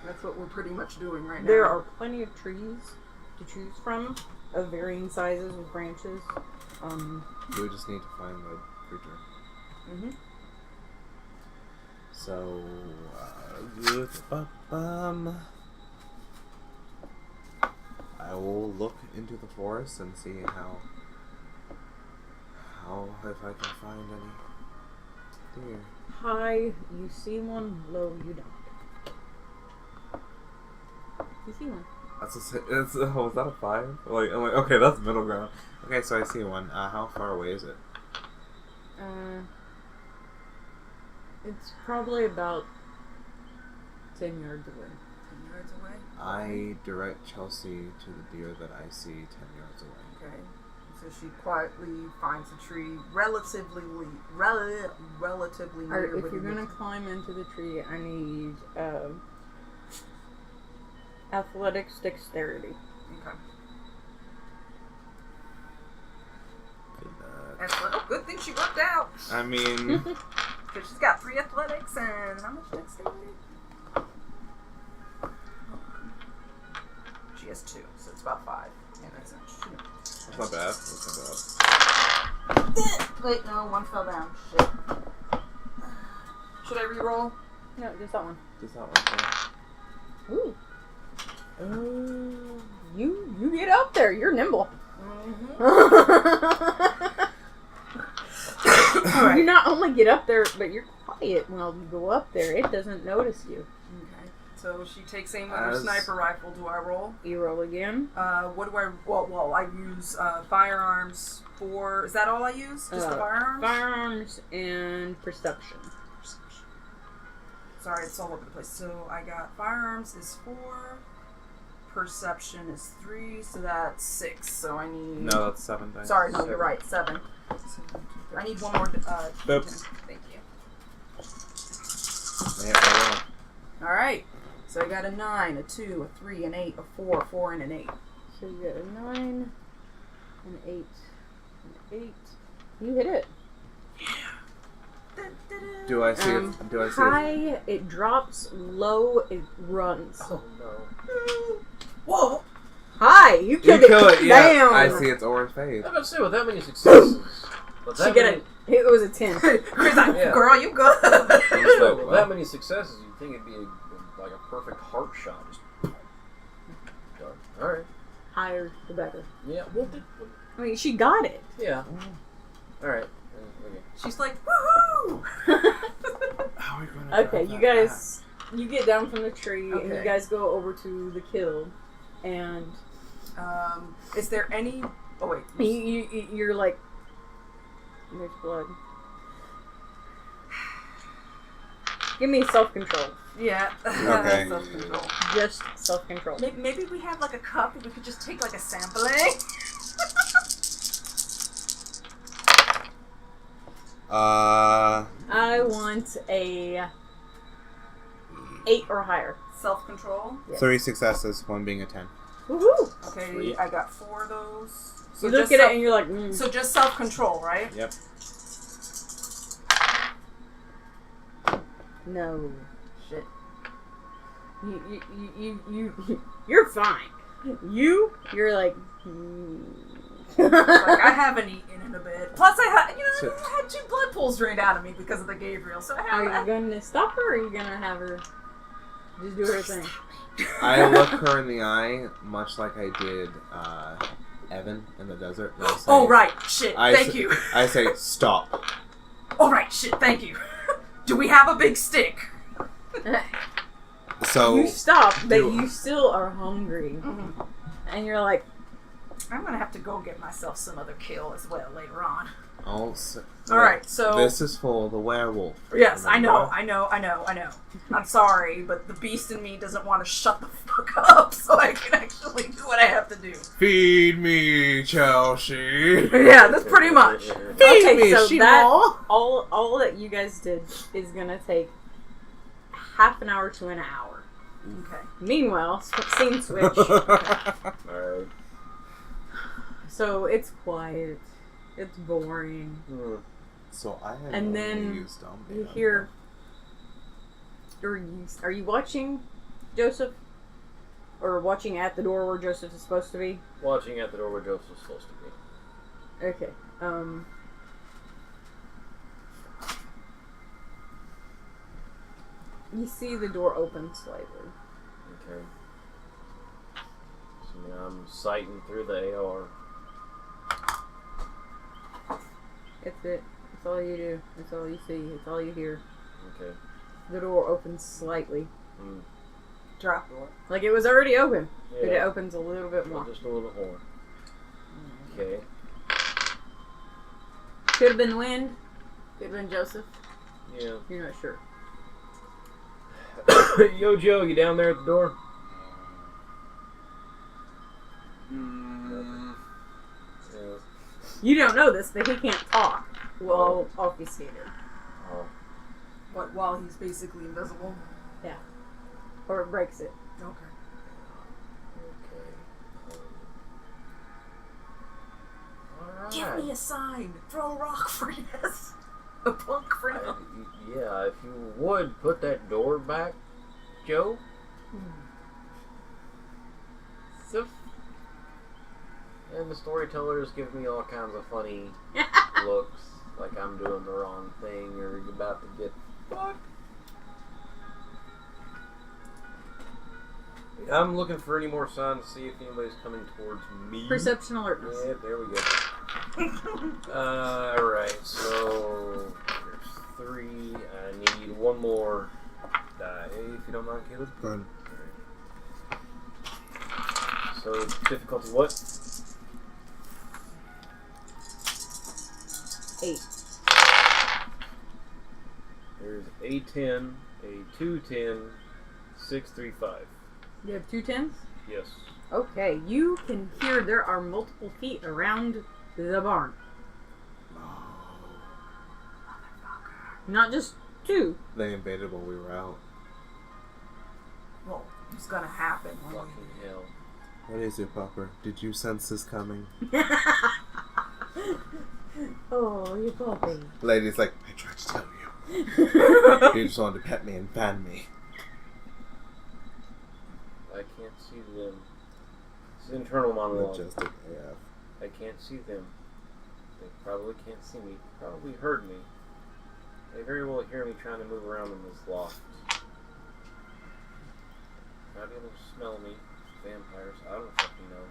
that's what we're pretty much doing right now. There are plenty of trees to choose from, of varying sizes with branches. We just need to find the creature. Mm-hmm. So, I will look into the forest and see how if I can find any deer. High, you see one. Low, you don't. You see one. Was that a 5? I'm like, okay, that's middle ground. Okay, so I see one. How far away is it? It's probably about 10 yards away. 10 yards away? I direct Chelsea to the deer that I see 10 yards away. Okay. So she quietly finds a tree relatively near. Alright, if within you're the- gonna climb into the tree, I need athletics dexterity. Okay. Good luck. Oh, good thing she worked out. I mean, Because she's got 3 athletics and how much dexterity? She has 2, so it's about 5. Yeah, that's not that's not bad. That's not bad. Wait, no, 1 fell down. Shit. Should I re-roll? No, just that one. Just that one. Ooh. You get up there. You're nimble. You not only get up there, but you're quiet while you go up there. It doesn't notice you. Okay. So she takes aim with her As- sniper rifle. Do I roll? You roll again. What do I... Well, I use firearms for... Is that all I use? Just the firearms? Firearms and perception. Sorry, it's all over the place. So I got firearms is 4, perception is 3, so that's 6. So I need... No, that's 7 dice. Sorry, no, you're right. 7. I need one more. Oops. Thank you. Yeah, All right. So I got a 9, a 2, a 3, an 8, a 4, 4, and an 8. So you got a 9, an 8, an 8. You hit it. Do I see it? Do I see it? High, it drops. Low, it runs. Oh no. Whoa! High, you You killed it. kill it, yeah. Damn. I see its orange fade. I'm about to say, with that many successes. With She that got many, it was a 10. Chris, like, Yeah. girl, you good? with that many successes, you'd think it'd be like a perfect heart shot. Just done. Alright. Higher, the better. Yeah. I mean, she got it. Yeah. Alright. Okay. She's like, woohoo! How are we gonna Okay, drive you that guys, you get down from the tree and you Okay. guys go over to the kill, and Is there any? Oh wait. you're like, there's blood. Give me self-control. Yeah. Okay. Self-control. Just self-control. Maybe we have like a cup and we could just take like a sampling. I want a 8 or higher. Self-control. Yes. 3 successes, 1 being a 10. Woohoo! Okay, Sweet. I got 4 of those. You look at it and you're like, So just self-control, right? Yep. no. Shit. You're fine. You're like, Like I haven't eaten in a bit. Plus, I had So- I had 2 blood pools drained out of me because of the Gabriel. So I Are you have. gonna stop her, or are you gonna have her just do her thing? I look her in the eye, much like I did Evan in the desert. and I say- Oh right, shit. Thank say- you. I say, stop. All right, shit. Thank you. Do we have a big stick? So, You stop, but do- you still are hungry, Mm-hmm. and you're like, I'm gonna have to go get myself some other kill as well later on. All right, so- this is for the werewolf. Yes, I know. remember? I know. I'm sorry, but the beast in me doesn't want to shut the fuck up so I can actually do what I have to do. Feed me, Chelsea. Yeah, that's pretty much. Feed okay, me, so Shimo. that all that you guys did is gonna take half an hour to an hour. Okay. Meanwhile, scene switch. Alright. So it's quiet, it's boring. So I had And only then used zombie You on hear, are you watching Joseph, or watching at the door where Joseph is supposed to be? Watching at the door where Joseph's supposed to be. Okay. You see the door open slightly. Okay. So I'm sighting through the AR. That's it. That's all you do. That's all you see. That's all you hear. Okay. The door opens slightly. Mm. Drop door. Like it was already open, but it Yeah. opens a little bit Well, more. just a little bit more. Okay. Could have been the wind. Could have been Joseph. Yeah. You're not sure. Yo, Joe, you down there at the door? Yeah. You don't know this, but he can't talk. Well, obfuscated. Oh. What? While he's basically invisible. Or it breaks it. Okay. Okay. Alright. Give me a sign. Throw a rock for yes. A plunk for no. Yeah, if you would put that door back, Joe. So, and the storytellers give me all kinds of funny looks, like I'm doing the wrong thing or you're about to get fucked. I'm looking for any more signs to see if anybody's coming towards me. Perception alertness. Yeah, there we go. Alright, so there's 3. I need 1 more die, if you don't mind, Caleb. Go ahead. So difficulty what? 8. There's a 10, a 210, 6, 3, 5. You have 2 10s? Yes. Okay, you can hear there are multiple feet around the barn. Not just 2. They invaded while we were out. Well, it's gonna happen. Fucking hell. What is it, Popper? Did you sense this coming? Oh, you puppy. Lady's like, I tried to tell you. You just wanted to pet me and fan me. I can't see them. It's an internal monologue. Majestic AF. I can't see them. They probably can't see me. Probably heard me. They very well hear me trying to move around in this loft. Might be able to smell me. Vampires. I don't fucking know.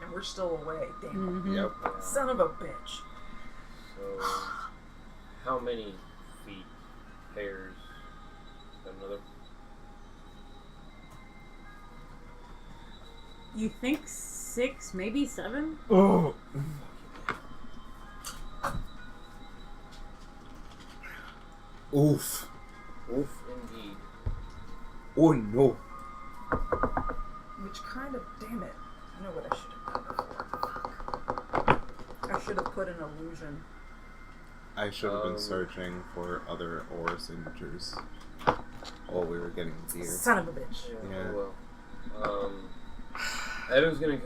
And we're still away. Damn. Mm-hmm. Yep. Son of a bitch. So, how many feet? Pairs? Another? You think 6, maybe 7? Oh. Oof. Oof, indeed. Oh no. Which kind of, damn it. I know what I should have done before. I should have put an illusion. I should have been searching for other ore signatures while we were getting deer. Son of a bitch. Yeah. Well. Adam's gonna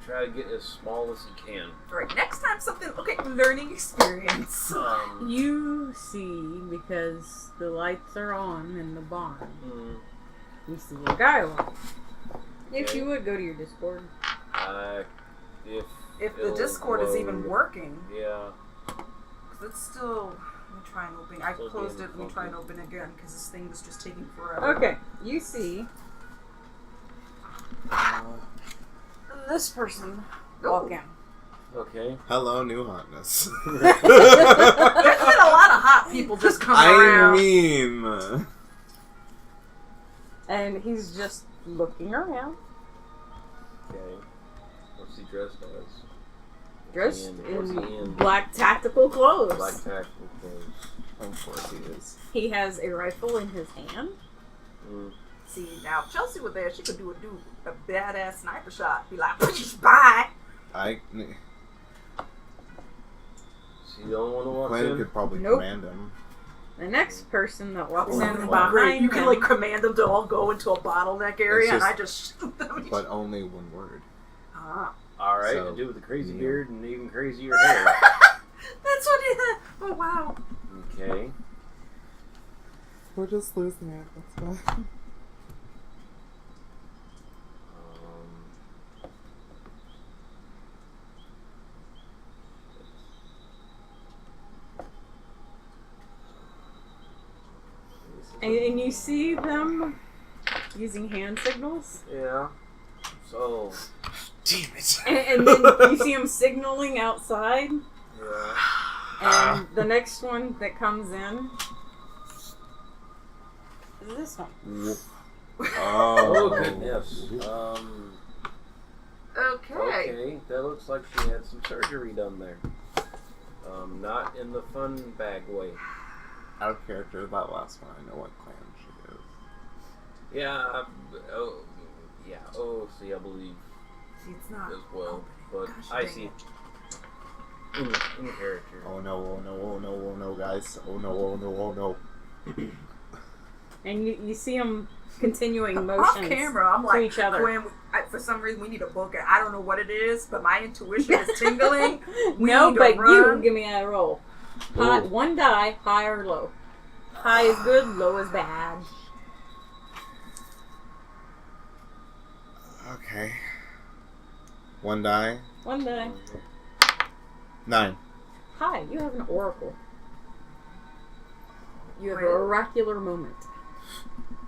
try to get as small as he can. Alright, next time something, okay, learning experience. You see, because the lights are on in the barn, you see a guy alone. If Okay. you would go to your Discord. If the Discord is even working. Yeah. Because it's still, let me try and open, I Still closed being it, let me try and funky. open it again, because this thing was just taking forever. Okay, you see this person walk in. Okay. Hello, new hotness. There's been a lot of hot people just coming I around. mean... And he's just looking around, Okay. What's he dressed as? dressed What's he in black tactical clothes. Black tactical clothes. Of course he is. He has a rifle in his hand. See, now, if Chelsea was there, she could do a badass sniper shot. Be like, bye! I... Is he the only one who walks Glenn in? could probably Nope. command him. The next person that walks Oh, in wow. behind Great, you him, can like command them to all go into a bottleneck area, It's and just- I just shoot them. But only one word. Ah. Alright, So, the dude with the crazy yeah. beard and even crazier hair. That's what he had. Oh wow. Okay. We're just losing it. That's fine. and you see them using hand signals, Yeah. So. Damn it. and then you see them signaling outside. Yeah. And the next one that comes in is this one. Oh goodness. Okay. Okay, that looks like she had some surgery done there. Not in the fun bag way. Out of character, that last one, I know what clan she is. Yeah, see, I believe See, it's not as well, opening. but Gosh, I dang see it. in character. Oh no, oh no, oh no, oh no, guys. Oh no, oh no, oh no. And you see them continuing Off motions camera, I'm to like, each other. Gwen, for some reason we need to book it. I don't know what it is, but my intuition is tingling. We No, need to but run. you give me a roll. High, Ooh. one die, high or low. High is good, low is bad. Okay. One die. One die. 9. High, you have an oracle. You have an Wait. oracular moment.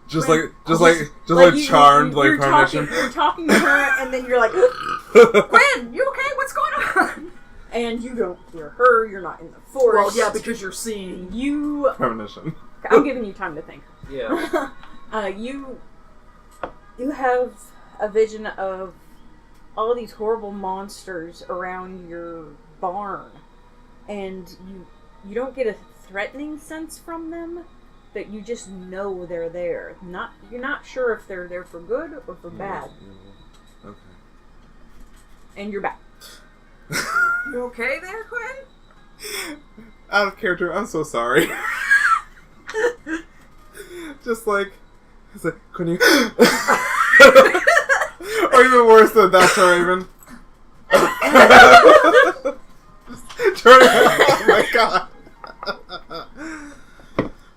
Just Wait. like you- charmed, you're like carnation. You're talking to her, and then you're like, Gwen, you okay? What's going on? and you don't hear her. You're not in the forest. Well, yeah, because you're seeing. you. Premonition. I'm giving you time to think. Yeah. You have a vision of all these horrible monsters around your barn, and you don't get a threatening sense from them, but you just know they're there. You're not sure if they're there for good or for bad, Okay. and you're back. You okay there, Gwen? Out of character, I'm so sorry. Just like, it's like, couldn't you? Or even worse than that, Raven. Turning around. Oh my god.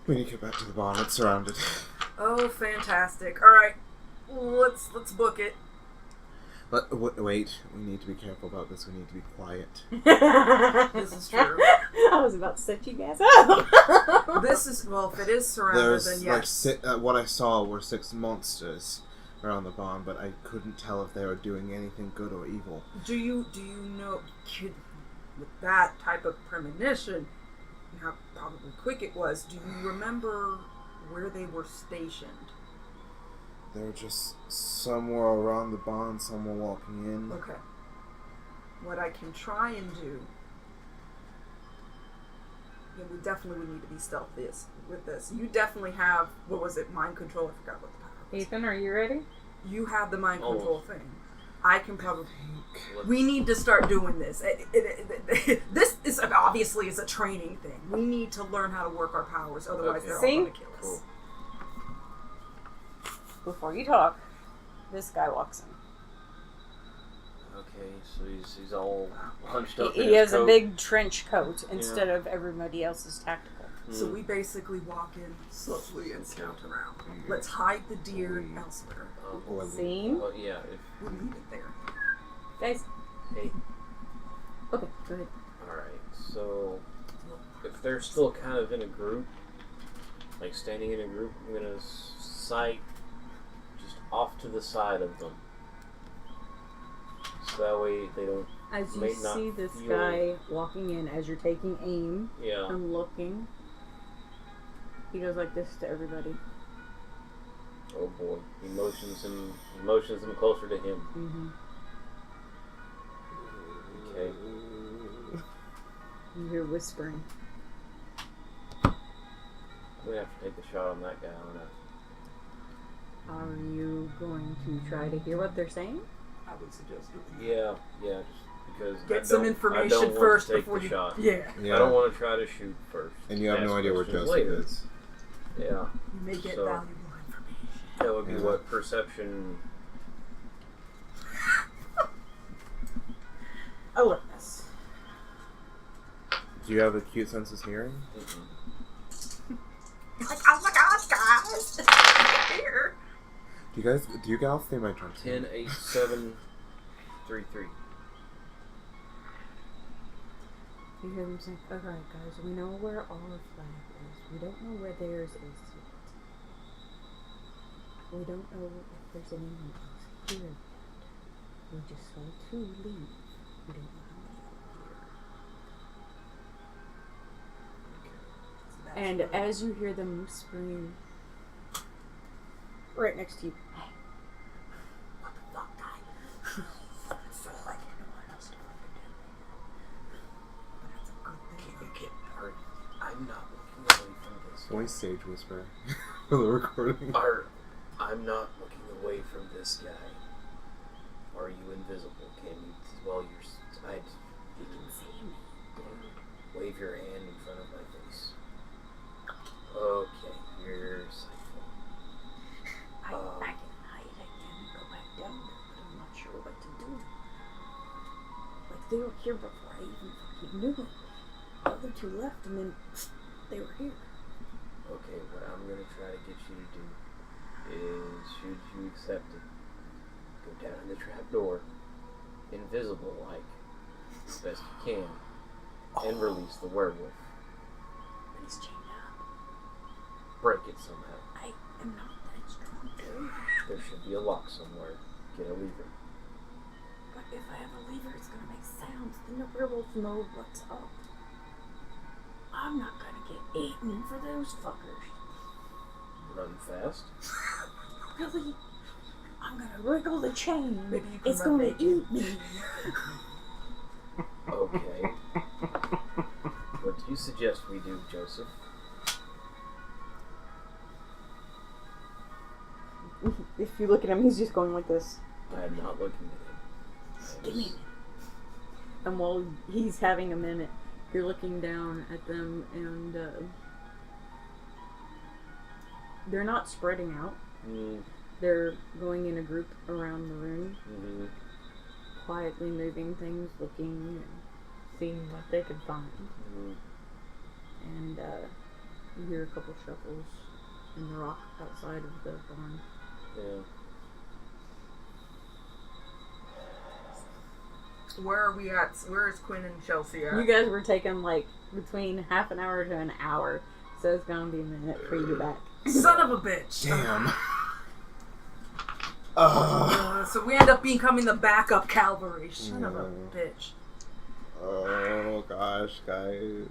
We need to get back to the barn. It's surrounded. Oh, fantastic! All right, let's book it. But wait, we need to be careful about this. We need to be quiet. This is true. I was about to set you guys up. This is if it is surrounded, then yes. What I saw were 6 monsters around the barn, but I couldn't tell if they were doing anything good or evil. Do you know, kid, with that type of premonition, and how probably quick it was? Do you remember where they were stationed? They were just somewhere around the barn, somewhere walking in. Okay. What I can try and do, we definitely would need to be stealthy with this. You definitely have, what was it, mind control? I forgot what the power was. Ethan, are you ready? You have the mind control thing. I can probably... We need to start doing this. This is obviously is a training thing. We need to learn how to work our powers, otherwise they're all going to kill us. Cool. Before you talk, this guy walks in. Okay, so he's all hunched up. He has a big trench coat instead of everybody else's tactical. So we basically walk in slowly and scout around. Let's hide the deer elsewhere. Scene? Well, yeah. We'll leave it there. Guys. Hey. Okay, go ahead. Alright, so if they're still kind of in a group, like standing in a group, I'm going to sight just off to the side of them. So that way they don't... As you see this guy walking in, as you're taking aim and looking, he goes like this to everybody. Oh boy. He motions them closer to him. Mm-hmm. Okay. You hear whispering. I'm going to have to take a shot on that guy, aren't I? Are you going to try to hear what they're saying? I would suggest doing that. Yeah, just because get some information first before you shot. Yeah. I don't want to try to shoot first. And you have no idea where Joseph is. Yeah. You may get valuable information. That would be what perception. Alertness. Do you have acute sense of hearing? Mm-mm. Like, oh my gosh, guys! Here. Do you guys think my turn? 10, 8, 7, 3, 3. You hear them saying, alright guys, we know where our flag is. We don't know where theirs is yet. We don't know if there's anyone else here yet. We just saw 2 leave. We don't know how many are here. And as you hear them whispering right next to you, hey, what the fuck, guy? I feel like anyone else to fucking do. But that's a good thing. I'm not looking away from this. Can we stage whisper for the recording? I'm not looking away from this guy. Are you invisible? Can you? Well, you can see me. Wave your hand in front of my face. Okay, you're sightful. I can hide again and go back down there, but I'm not sure what to do. Like, they were here before I even fucking knew it. The other 2 left, and then they were here. Okay, what I'm gonna try to get you to do is, should you accept it, go down in the trap door, invisible like, as best you can, and release the werewolf. But he's chained up. Break it somehow. I am not that strong, dude. There should be a lock somewhere. Get a lever. But if I have a lever, it's gonna make sounds. Then the werewolves know what's up. I'm not gonna get eaten for those fuckers. Run fast. Really? I'm gonna wriggle the chain. Maybe you can it's gonna eat me. Okay. What do you suggest we do, Joseph? If you look at him, he's just going like this. I am not looking at him. Give me a minute. And while he's having a minute, you're looking down at them, and they're not spreading out. They're going in a group around the room, quietly moving things, looking and seeing what they could find. And you hear a couple shuffles in the rock outside of the barn. Yeah. Where are we at? Where is Quinn and Chelsea at? You guys were taking like between half an hour to an hour, so it's gonna be a minute for you to back. Son of a bitch! Damn. So we end up becoming the backup cavalry. Son of a bitch. Oh gosh, guys.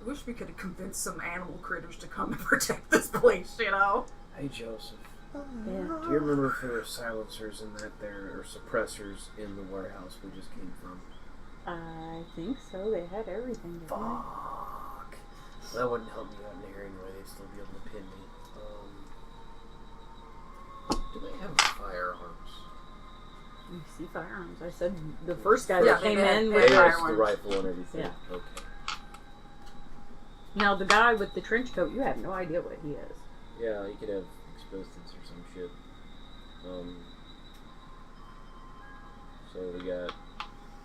I wish we could have convinced some animal critters to come and protect this place, you know? Hey, Joseph. Yeah. Do you remember if there were silencers in that there, or suppressors in the warehouse we just came from? I think so. They had everything. Didn't Fuck. That wouldn't help me out in here anyway. They'd still be able to pin me. Do they have firearms? they? You see firearms. I said the first guy Yeah, that came they had- in they with had There's firearms. the rifle and everything. Yeah. Okay. Now the guy with the trench coat, you have no idea what he is. Yeah, you could have explosives or some shit. So we got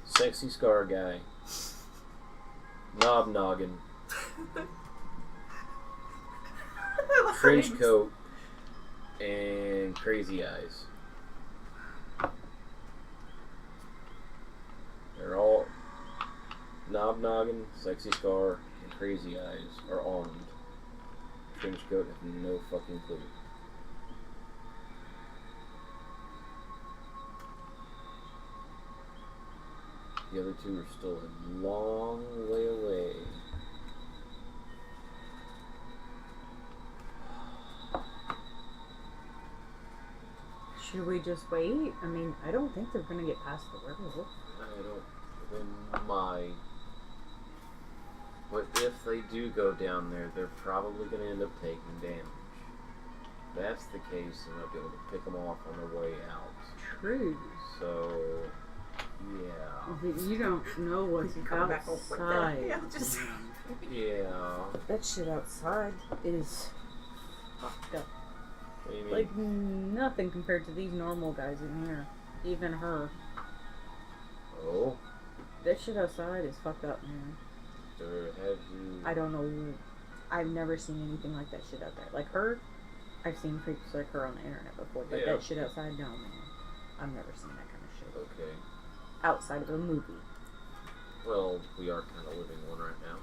sexy scar guy, knob noggin, trench coat, and crazy eyes. They're all knob noggin, sexy scar, and crazy eyes are armed. Trench coat have no fucking clue. The other two are still a long way away. Should we just wait? I mean, I don't think they're gonna get past the werewolf. I don't. They might. But if they do go down there, they're probably going to end up taking damage. If that's the case, then I'll be able to pick them off on their way out. True. So, yeah. But you don't know what's Come back over there. outside. Yeah, just... Yeah. That shit outside is fucked up. What do you mean? Like nothing compared to these normal guys in here. Even her. Oh? That shit outside is fucked up, man. Or have you... I don't know. I've never seen anything like that shit out there. Like her, I've seen freaks like her on the internet before, but Yeah. that shit outside, no, man. I've never seen that kind of shit. Okay. Outside of a movie. Well, we are kind of living one right now.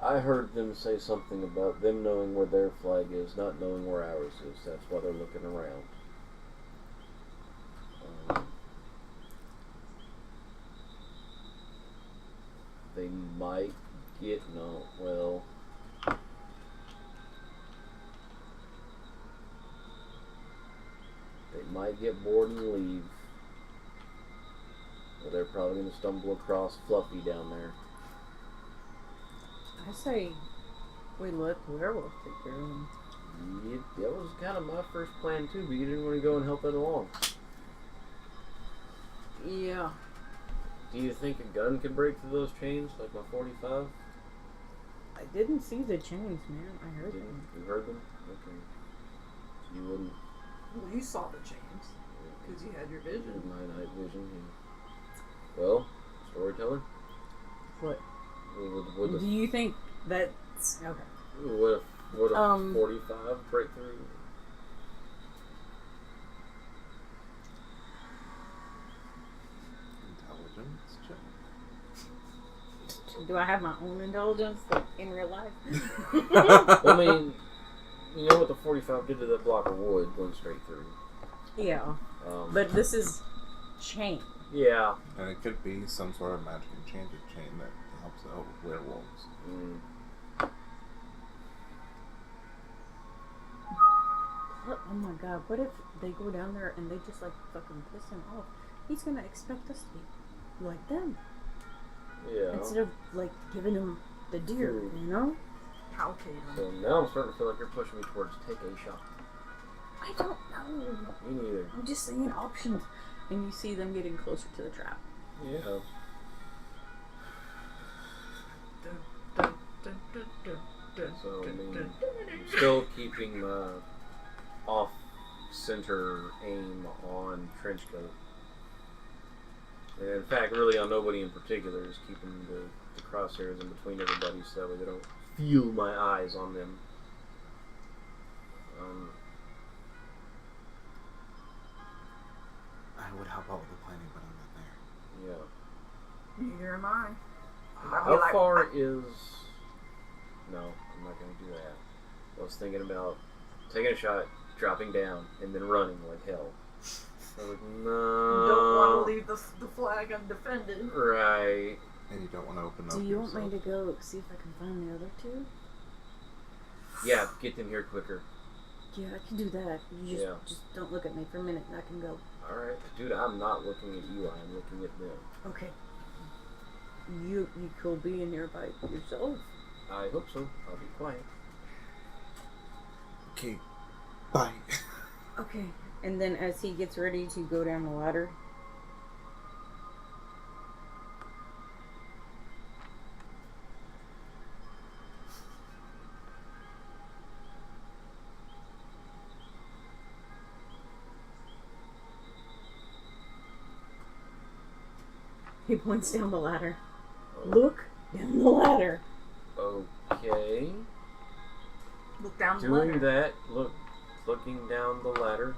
I heard them say something about them knowing where their flag is, not knowing where ours is. That's why they're looking around. They might get they might get bored and leave. Or they're probably going to stumble across Fluffy down there. I say we let the werewolf take care of him. That was kind of my first plan too, but you didn't want to go and help it along. Yeah. Do you think a gun could break through those chains like my 45? I didn't see the chains, man. I heard Didn't them. you heard them? Okay. You wouldn't. Well, you saw the chains. Because you had your vision. My night vision. Yeah. Well, storyteller. What? Would Do you think that's okay? Would a 45 break through? Intelligence check. Do I have my own intelligence like in real life? I mean, you know what the 45 did to that block of wood going straight through. Yeah. But this is chain. Yeah. And it could be some sort of magic enchanted chain that helps out with werewolves. Oh my god, what if they go down there and they just like fucking piss him off? He's gonna expect us to be like them. Yeah. Instead of like giving him the deer, you know? Palpate them. So now I'm starting to feel like you're pushing me towards take a shot. I don't know. Me neither. I'm just saying options. And you see them getting closer to the trap. Yeah. So, I mean, still keeping off-center aim on Trenchcoat. And in fact, really on nobody in particular, is keeping the crosshairs in between everybody so that way they don't feel my eyes on them. I would help out with the planning, but I'm not there. Yeah. Neither am I. How far is... No, I'm not going to do that. I was thinking about taking a shot, dropping down, and then running like hell. I was like, no. You don't want to leave the flag undefended. Right. And you don't want to open up. Do you want me to go see if I can find the other two? Yeah, get them here quicker. Yeah, I can do that. You just don't look at me for a minute and I can go. Alright. Dude, I'm not looking at you, I'm looking at them. Okay. You could be in here by yourself. I hope so. I'll be quiet. Okay. Bye. Okay. And then as he gets ready to go down the ladder, he points down the ladder. Look down the ladder. Okay. Look down the Doing ladder. that, looking down the ladder.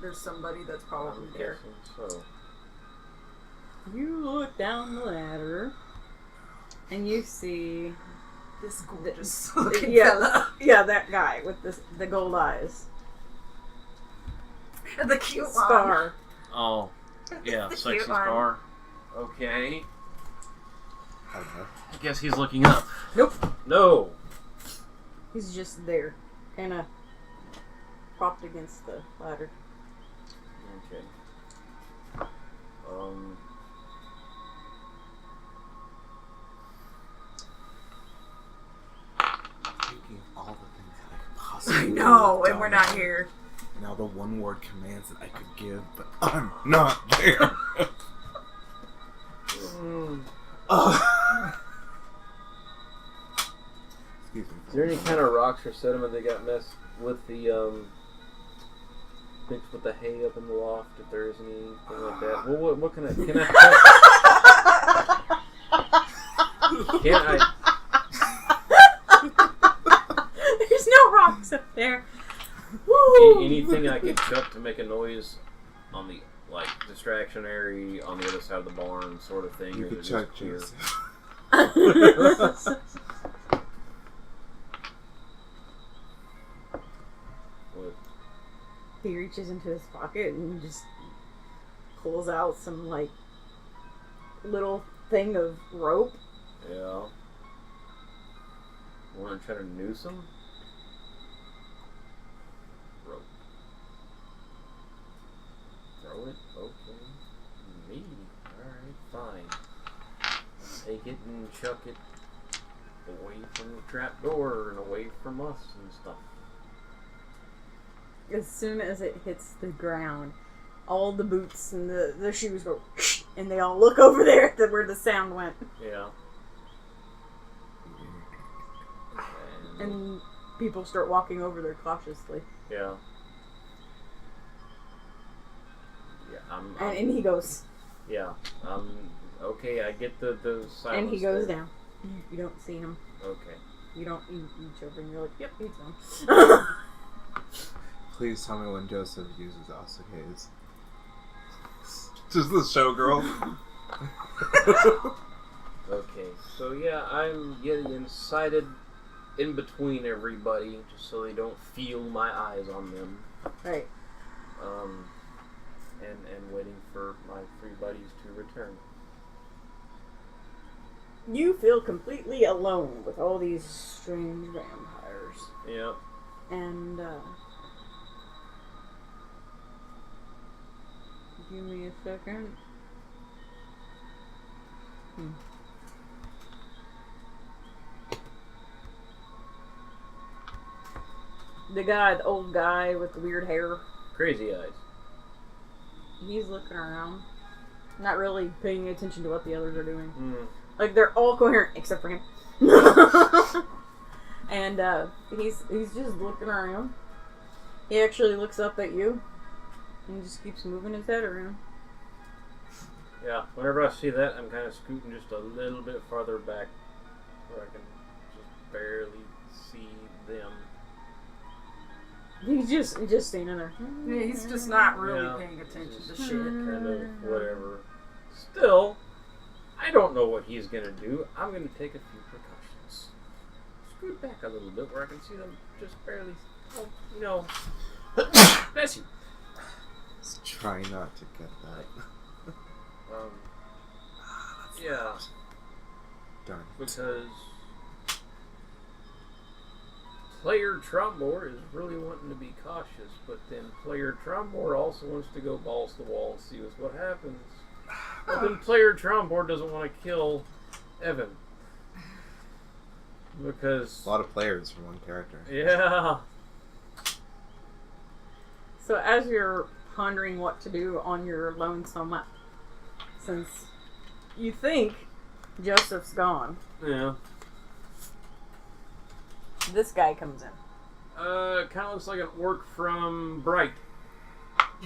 There's somebody that's probably I'm there. guessing so. You look down the ladder, and you see, This gorgeous looking yeah, fella. yeah, that guy with the gold eyes, And the cute Scar. Oh, yeah, The sexy cute one. Scar. Okay. I don't know. I guess he's looking up. Nope. No. He's just there, kind of propped against the ladder. Okay. Taking all the things that I could possibly I know, have and we're done. not here. Now the one word commands that I could give, but I'm not there. Excuse me. Is there any kind of rocks or sediment that got messed with the mixed with the hay up in the loft? If there is anything like that. Well, what can I Can I? There's no rocks up there. Woo! Anything I could chuck to make a noise on the distractionary on the other side of the barn, sort of thing. You or could is it check just clear? Joseph. What? He reaches into his pocket and just pulls out some little thing of rope. Yeah. Want to try to noose him? Rope. Throw it? Okay. Me. Alright, fine. Take it and chuck it away from the trap door and away from us and stuff. As soon as it hits the ground, all the boots and the shoes go, and they all look over there at where the sound went. Yeah. And people start walking over there cautiously. Yeah. Yeah, And he goes. Yeah. Okay, I get the silence. And he goes there. down. You don't see him. Okay. You reach over and you're like, yep, he's gone. Please tell me when Joseph uses Asaka's. Just the showgirl. Okay, so yeah, I'm getting incited in between everybody just so they don't feel my eyes on them. Right. And waiting for my three buddies to return. You feel completely alone with all these strange vampires. Yep. And, give me a second. The old guy with the weird hair. Crazy eyes. he's looking around, not really paying attention to what the others are doing. Mm. Like, they're all coherent except for him. And he's just looking around. He actually looks up at you and just keeps moving his head around. Yeah, whenever I see that, I'm kind of scooting just a little bit farther back where I can just barely see them. He's just standing there. Yeah, he's just not really Yeah, paying attention to just shit. kind of whatever. Still, I don't know what he's going to do. I'm going to take a few precautions. Scoot back a little bit where I can see them just barely, Bessie. Let's try not to get that. Yeah, Darn it. because player Trombor is really wanting to be cautious, but then player Trombor also wants to go balls to the wall and see what happens. But then player Trombor doesn't want to kill Evan. Because... A lot of players for one character. Yeah. So as you're pondering what to do on your lonesome, since you think Joseph's gone, Yeah. this guy comes in. Kind of looks like an orc from Bright.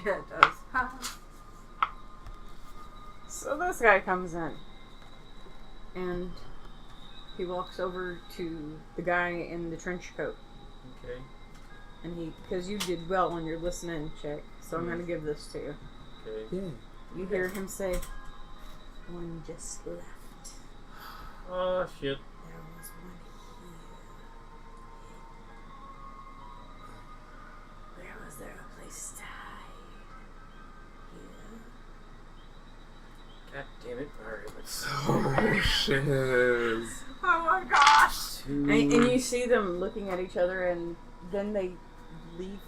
Yeah, it does. So this guy comes in, and he walks over to the guy in the trench coat, Okay. and because you did well on your listening check, so I'm going to give this to you. Okay. Yeah. You hear him say, "One just left. Oh, shit. There was one here. Where was there a place to hide? Here." God damn it. Alright, let's... Oh, shiz. Oh my gosh! And you see them looking at each other, and then they leave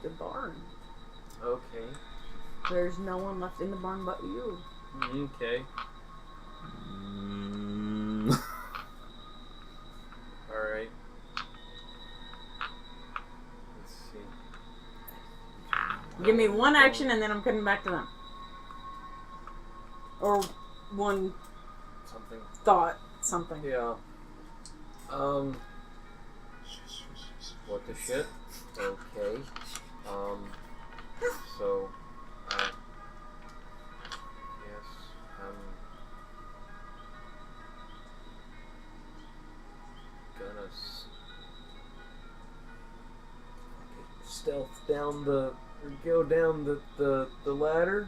the barn. Okay. There's no one left in the barn but you. Okay. Alright. Let's see. Give me one action, and then I'm coming back to them. Or one Something. thought, something. Yeah. What the shit? Okay. So, I guess I'm gonna stealth down go down the ladder.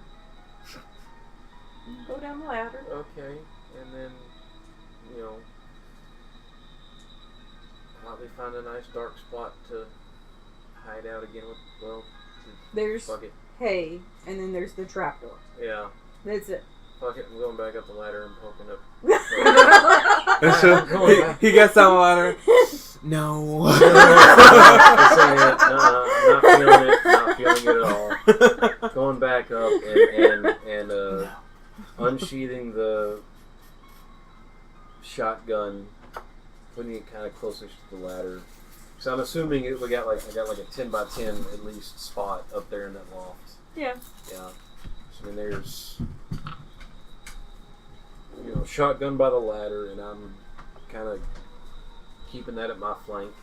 Go down the ladder. Okay, and then, probably find a nice dark spot to hide out again with, There's fuck it. hay, and then there's the trapdoor. Yeah, That's it. fuck it, I'm going back up the ladder and poking up. He gets on the ladder. No. Just saying it. Not feeling it at all. Going back up and unsheathing the shotgun, putting it kind of closer to the ladder. So I'm assuming I got like a 10 by 10 at least spot up there in that loft. Yeah. Yeah. So, I mean, there's shotgun by the ladder, and I'm kind of keeping that at my flank,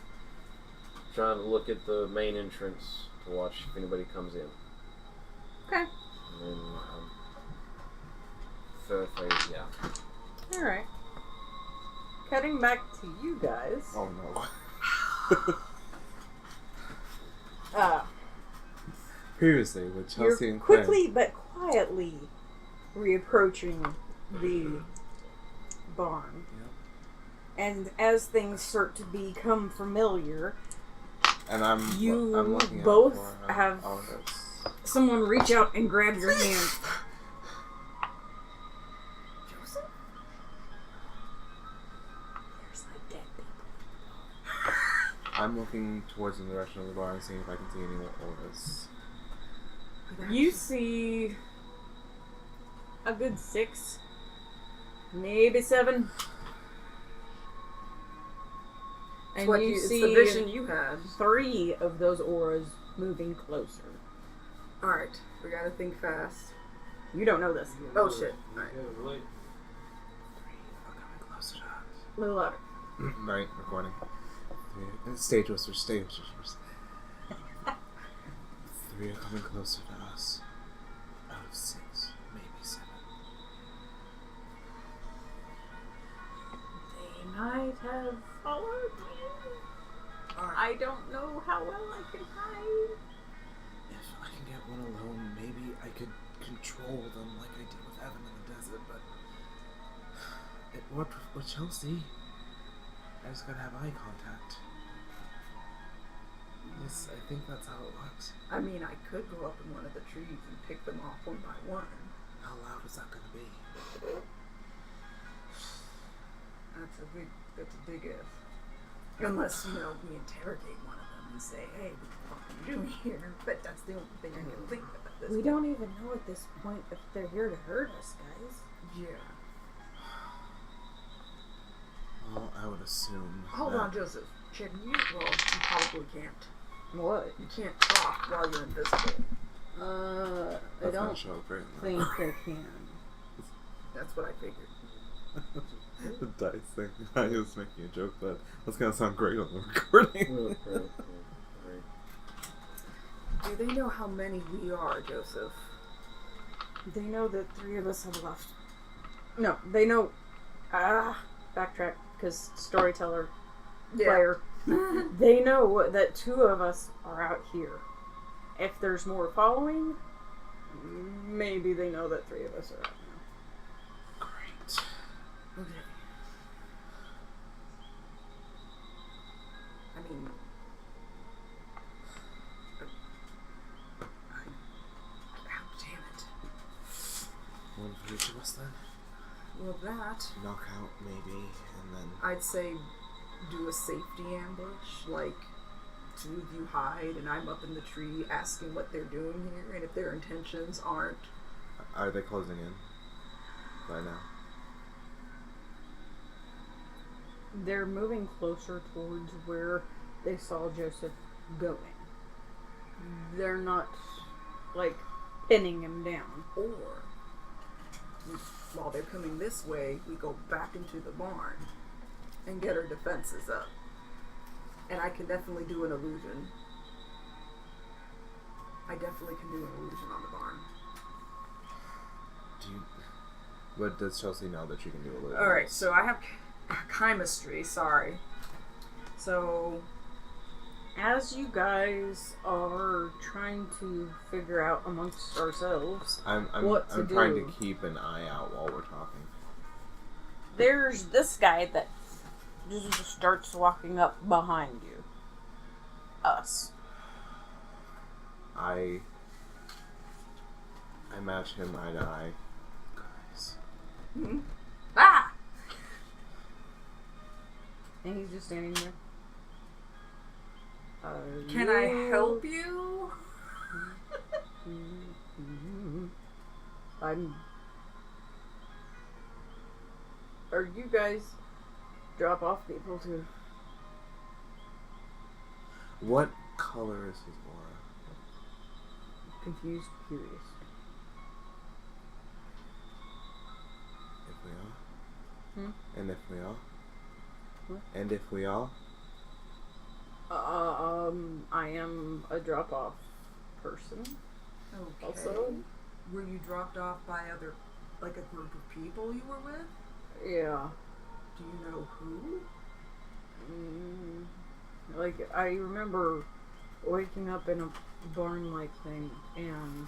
trying to look at the main entrance to watch if anybody comes in. Okay. And then, yeah. All right. Cutting back to you guys. Oh no. Previously with Chelsea You're and Creme. quickly but quietly reapproaching the barn. And as things start to become familiar, And I'm looking out both for, have all of this. someone reach out and grab your hand. Joseph? There's like dead people. I'm looking towards the direction of the bar and seeing if I can see any more auras. You see a good 6, maybe 7. And It's see the vision you had. 3 of those auras moving closer. Alright, we gotta think fast. You don't know this. Oh shit. Alright. We're coming closer to us. A little louder. Right, recording. Stage whispers, stage whispers. 3 are coming closer to us. Out of 6, maybe 7. They might have followed me. Alright. I don't know how well I can hide. If I can get one alone, maybe I could control them like I did with Evan in the desert, but... What with Chelsea? I just gotta have eye contact. Yes, I think that's how it works. I mean, I could go up in one of the trees and pick them off one by one. How loud is that gonna be? That's a big if. Unless, you know, we interrogate one of them and say, hey, what the fuck are you doing here? But that's the only thing I can think of at this We point. don't even know at this point if they're here to hurt us, guys. Yeah. Well, I would assume. Hold on, Joseph. Can you? Well, you probably can't. What? You can't talk while you're invisible. I That's don't not show up great. think they can. That's what I figured. The dice thing. I was making a joke, but that's gonna sound great on the recording. Do they know how many we are, Joseph? They know that 3 of us have left. No, they know. Backtrack, because storyteller, player. They know that 2 of us are out here. If there's more following, maybe they know that 3 of us are out now. Great. Okay. I mean, damn it. One for each of us then? Well, that, Knock out, maybe, and then... I'd say do a safety ambush, like 2 of you hide and I'm up in the tree asking what they're doing here and if their intentions aren't. Are they closing in? By now? They're moving closer towards where they saw Joseph going. They're not, like, pinning him down. Or, while they're coming this way, we go back into the barn and get our defenses up. And I can definitely do an illusion. I definitely can do an illusion on the barn. But does Chelsea know that she can do a little? Alright, so I have chemistry, sorry. So, As you guys are trying to figure out amongst ourselves I'm what to do, trying to keep an eye out while we're talking. there's this guy that just starts walking up behind you. Us. I match him eye to eye. Guys. hmm? Ah! And he's just standing there. Can I help you? Are you guys drop off people too? What color is his aura? Confused, curious. If we are? Hmm? And if we are? What? And if we are? I am a drop off person. Okay. Also? Were you dropped off by like a group of people you were with? Yeah. Do you know who? Like, I remember waking up in a barn-like thing, and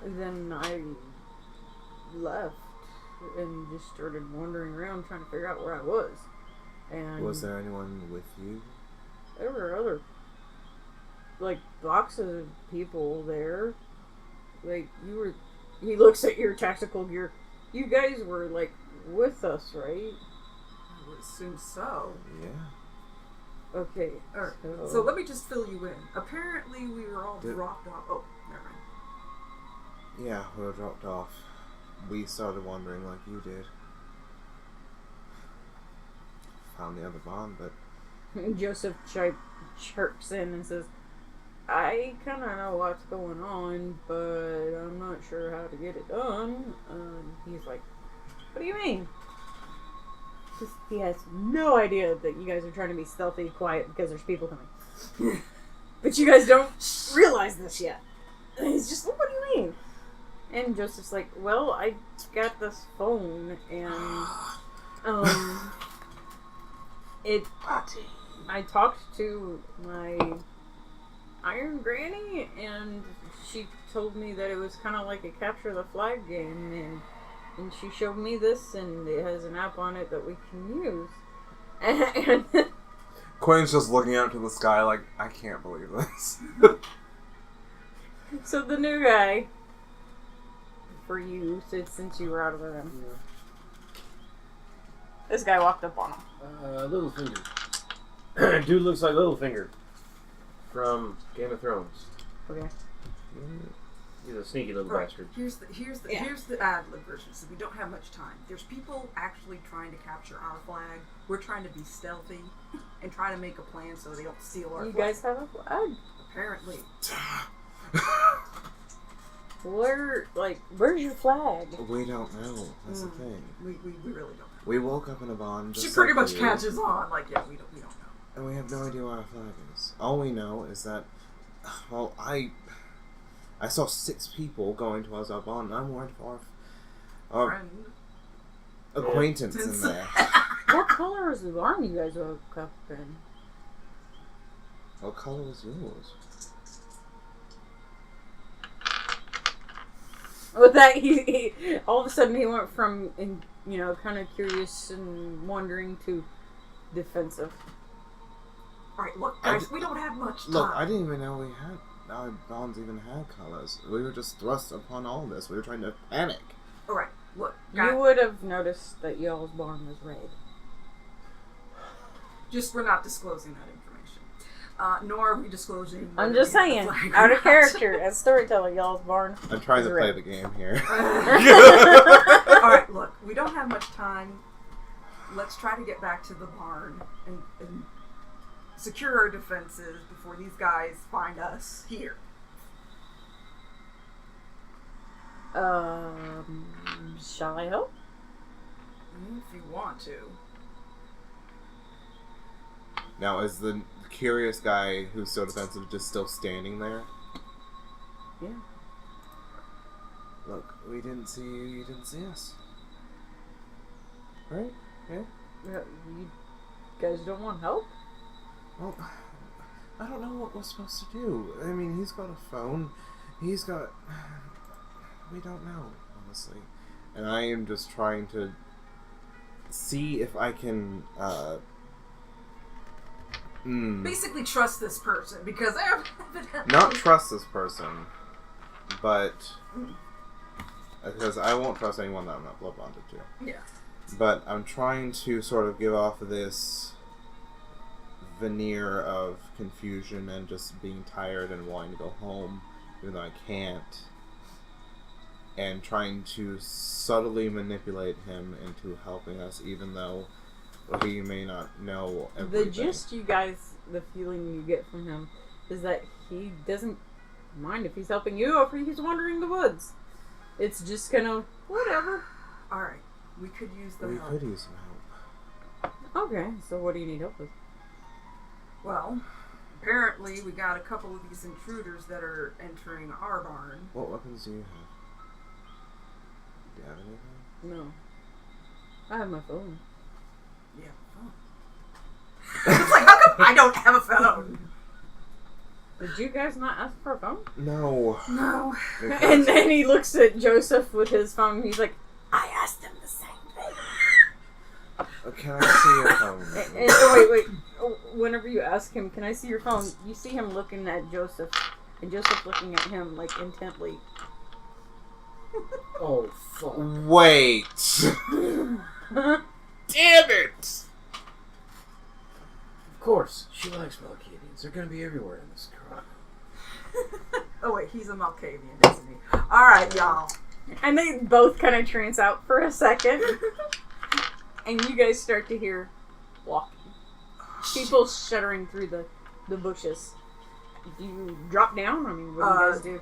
then I left and just started wandering around trying to figure out where I was. And Was there anyone with you? there were other, like, boxes of people there. Like, he looks at your tactical gear. You guys were, like, with us, right? I would assume so. Yeah. Okay. Alright, so let me just fill you in. Apparently we were all dropped off. Oh, never mind. Yeah, we were dropped off. We started wandering like you did. Found the other barn, but Joseph chirps in and says, I kind of know what's going on, but I'm not sure how to get it done. He's like, what do you mean? Just, he has no idea that you guys are trying to be stealthy, quiet, because there's people coming. But you guys don't realize this yet. And he's just, what do you mean? And Joseph's like, well, I got this phone, and, I talked to my Iron Granny, and she told me that it was kind of like a capture the flag game, and she showed me this, and it has an app on it that we can use. And Quinn's just looking out to the sky like, I can't believe this. so the new guy, for you, since you were out of the room, this guy walked up on him. Littlefinger. Dude looks like Littlefinger from Game of Thrones. Okay. He's a sneaky little Right. bastard. Here's the ad-lib version, so we don't have much time. There's people actually trying to capture our flag. We're trying to be stealthy and trying to make a plan so they don't steal our You flag. guys have a flag? Apparently. Where's your flag? We don't know. That's the thing. We really don't know. We woke up in a bond. She just pretty like much you, catches on. Like, yeah, we don't know. and we have no idea where our flag is. All we know is that, well, I saw 6 people going towards our bond. I'm worried for our Friend. acquaintance in there. What color is the barn you guys woke up in? What color was yours? With that, he all of a sudden he went from, kind of curious and wondering to defensive. Alright, look, guys, we don't have much time. Look, I didn't even know our bonds even had colors. We were just thrust upon all this. We were trying to panic. Alright, look, guys. You would have noticed that y'all's barn was red. Just, we're not disclosing that information. Nor are we disclosing... I'm just saying, out of character, as storyteller, y'all's barn. I'm trying to red. play the game here. Alright, look, we don't have much time. Let's try to get back to the barn and secure our defenses before these guys find us here. Shall I help? If you want to. Now, is the curious guy who's so defensive just still standing there? Yeah. Look, we didn't see you, you didn't see us. Right? Yeah? You guys don't want help? Well, I don't know what we're supposed to do. I mean, he's got a phone. We don't know, honestly. And I am just trying to see if I can, Basically trust this person, because evidently... not trust this person, but... Because I won't trust anyone that I'm not blood bonded to. Yeah. But I'm trying to sort of give off this veneer of confusion and just being tired and wanting to go home, even though I can't. And trying to subtly manipulate him into helping us, even though he may not know everything. The gist you guys, the feeling you get from him is that he doesn't mind if he's helping you or if he's wandering the woods. It's just gonna, whatever. Alright, we could use the We help. could use some help. Okay, so what do you need help with? Well, apparently we got a couple of these intruders that are entering our barn. What weapons do you have? Do you have anything? No. I have my phone. Yeah, phone. It's like, how come I don't have a phone? Did you guys not ask for a phone? No. No. And then he looks at Joseph with his phone and he's like, I asked him the same thing. Can I see your phone? And wait. Oh, whenever you ask him, can I see your phone? You see him looking at Joseph, and Joseph looking at him, like, intently. Oh, fuck. Wait! Damn it! Of course, she likes Malkavians. They're gonna be everywhere in this crime. Oh wait, he's a Malkavian, isn't he? Alright, y'all. And they both kind of trance out for a second. And you guys start to hear walking. People shuddering through the bushes. Do you drop down? I mean, what do you guys do?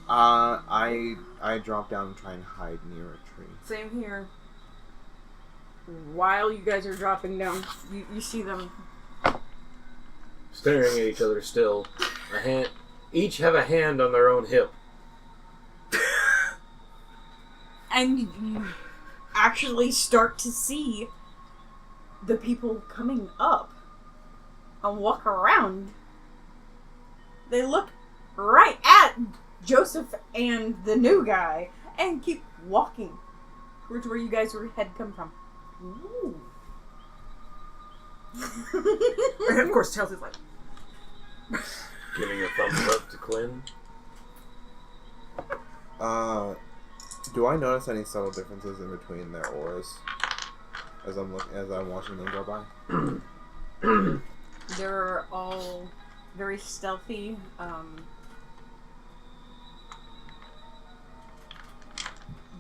I drop down and try and hide near a tree. Same here. While you guys are dropping down, you see them Staring at each other still. Each have a hand on their own hip. and you actually start to see the people coming up and walk around. They look right at Joseph and the new guy and keep walking towards where you guys had come from. Ooh. And of course, Chelsea's like, Giving a thumbs up to Quinn. Do I notice any subtle differences in between their auras as I'm watching them go by? They're all very stealthy.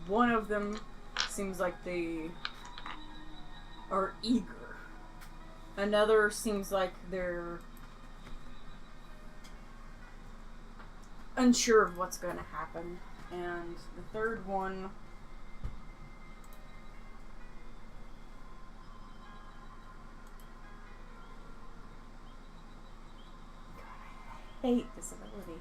One of them seems like they are eager. Another seems like they're unsure of what's going to happen. And the third one... I hate this ability.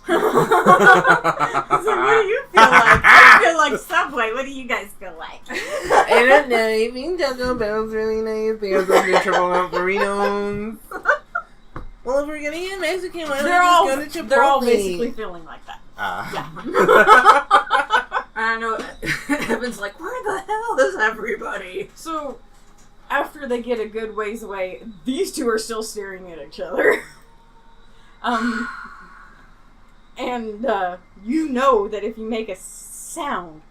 So what do you feel like? I feel like Subway. What do you guys feel like? I don't know. I think Taco Bell's really nice. They have those triple burritos. Well, if we're gonna eat Mexican, why don't we just go to Chipotle? They're all basically feeling like that. Yeah. I know. Evan's like, where the hell is everybody? So, after they get a good ways away, these two are still staring at each other. And you know that if you make a sound,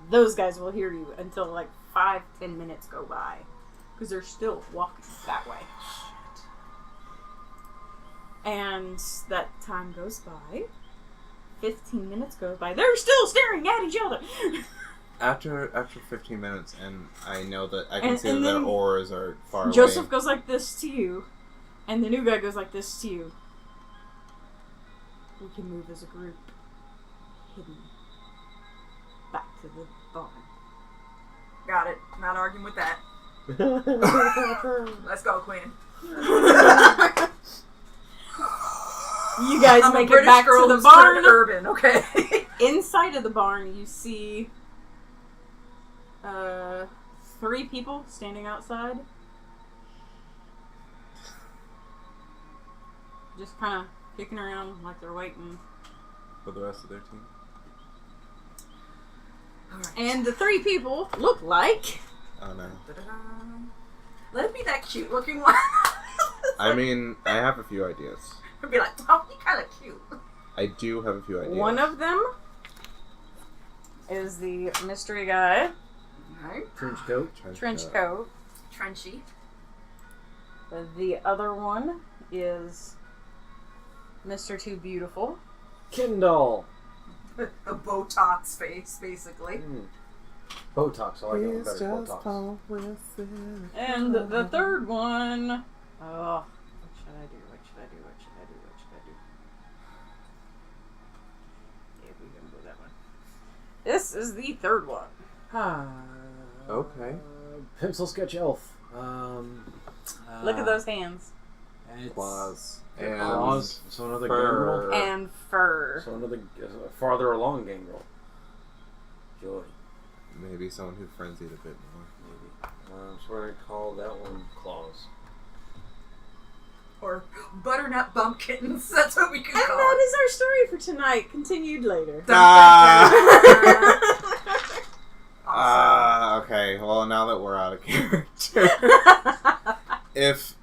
those guys will hear you until like 5-10 minutes go by. Because they're still walking that way. And that time goes by. 15 minutes goes by. They're still staring at each other. After 15 minutes, and I know that I can see that then their auras are far away. Joseph goes like this to you, and the new guy goes like this to you. We can move as a group, hidden, back to the barn. Got it. Not arguing with that. Let's go, Queen. You guys I'm make a British it back girl to the who's barn. turned urban, okay? Inside of the barn, you see 3 people standing outside. Just kind of kicking around like they're waiting. For the rest of their team. Alright. And the 3 people look like... Oh no. Let it be that cute looking one. I mean, I have a few ideas. I'd be like, oh, you kind of cute. I do have a few ideas. One of them is the mystery guy. Alright. Trench coat. Trench coat. Trenchy. The other one is Mr. Too Beautiful. Kindle. A Botox face, basically. Botox. I like it better. Botox. And the third one... Oh, what should I do? Yeah, we can go that one. This is the third one. Okay. Pencil sketch elf. Look at those hands. Claws. And claws. So another fur. gangrel. And fur. So another farther along gangrel. Joy. Maybe someone who frenzied a bit more. Maybe. So we're gonna call that one claws. Or butternut bumpkins. That's what we can And call that it. is our story for tonight. Continued later. Okay. Well, now that we're out of character. If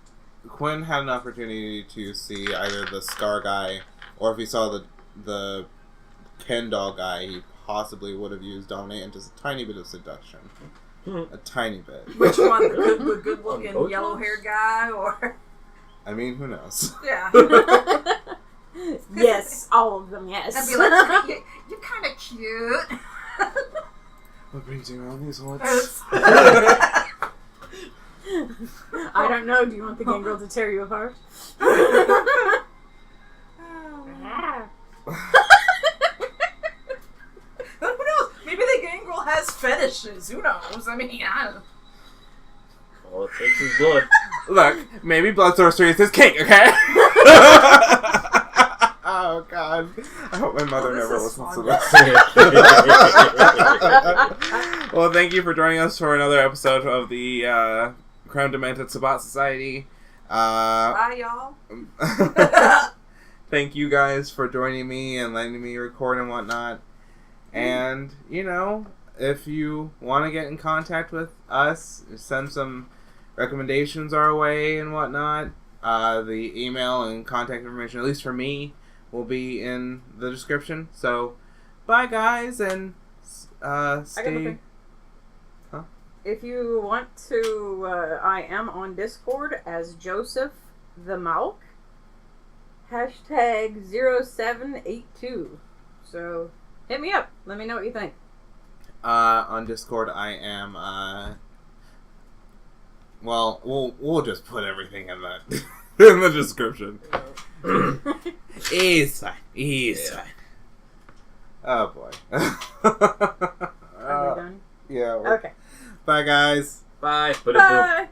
Quinn had an opportunity to see either the Scar guy, or if he saw the Ken doll guy, he possibly would have used Dominate and just a tiny bit of seduction. A tiny bit. Which one? The good looking Botox? yellow haired guy? Or. I mean, who knows? Yeah. Yes, all of them, yes. I'd be like, you're kind of cute. What brings you around these woods? I don't know. Do you want the gangrel to tear you apart? Who knows? Maybe the gangrel has fetishes. Who knows? I mean, I don't know. All it takes is blood. Look, maybe blood sorcery is his king, okay? Oh, God. I hope my mother this never is listens fun. to this. Well, thank you for joining us for another episode of the Creme Demented Sabbat Society. Bye, y'all. Thank you guys for joining me and letting me record and whatnot. And, you know, if you want to get in contact with us, send some recommendations our way and whatnot. The email and contact information, at least for me, will be in the description. So, bye guys, and stay. Huh? If you want to, I am on Discord as Joseph the Malk. # 0782. So, hit me up. Let me know what you think. On Discord, I am. Well, we'll just put everything in the in the description. It's fine. It's fine. Oh boy. Are we done? Yeah. Okay. Bye, guys. Bye. Bye.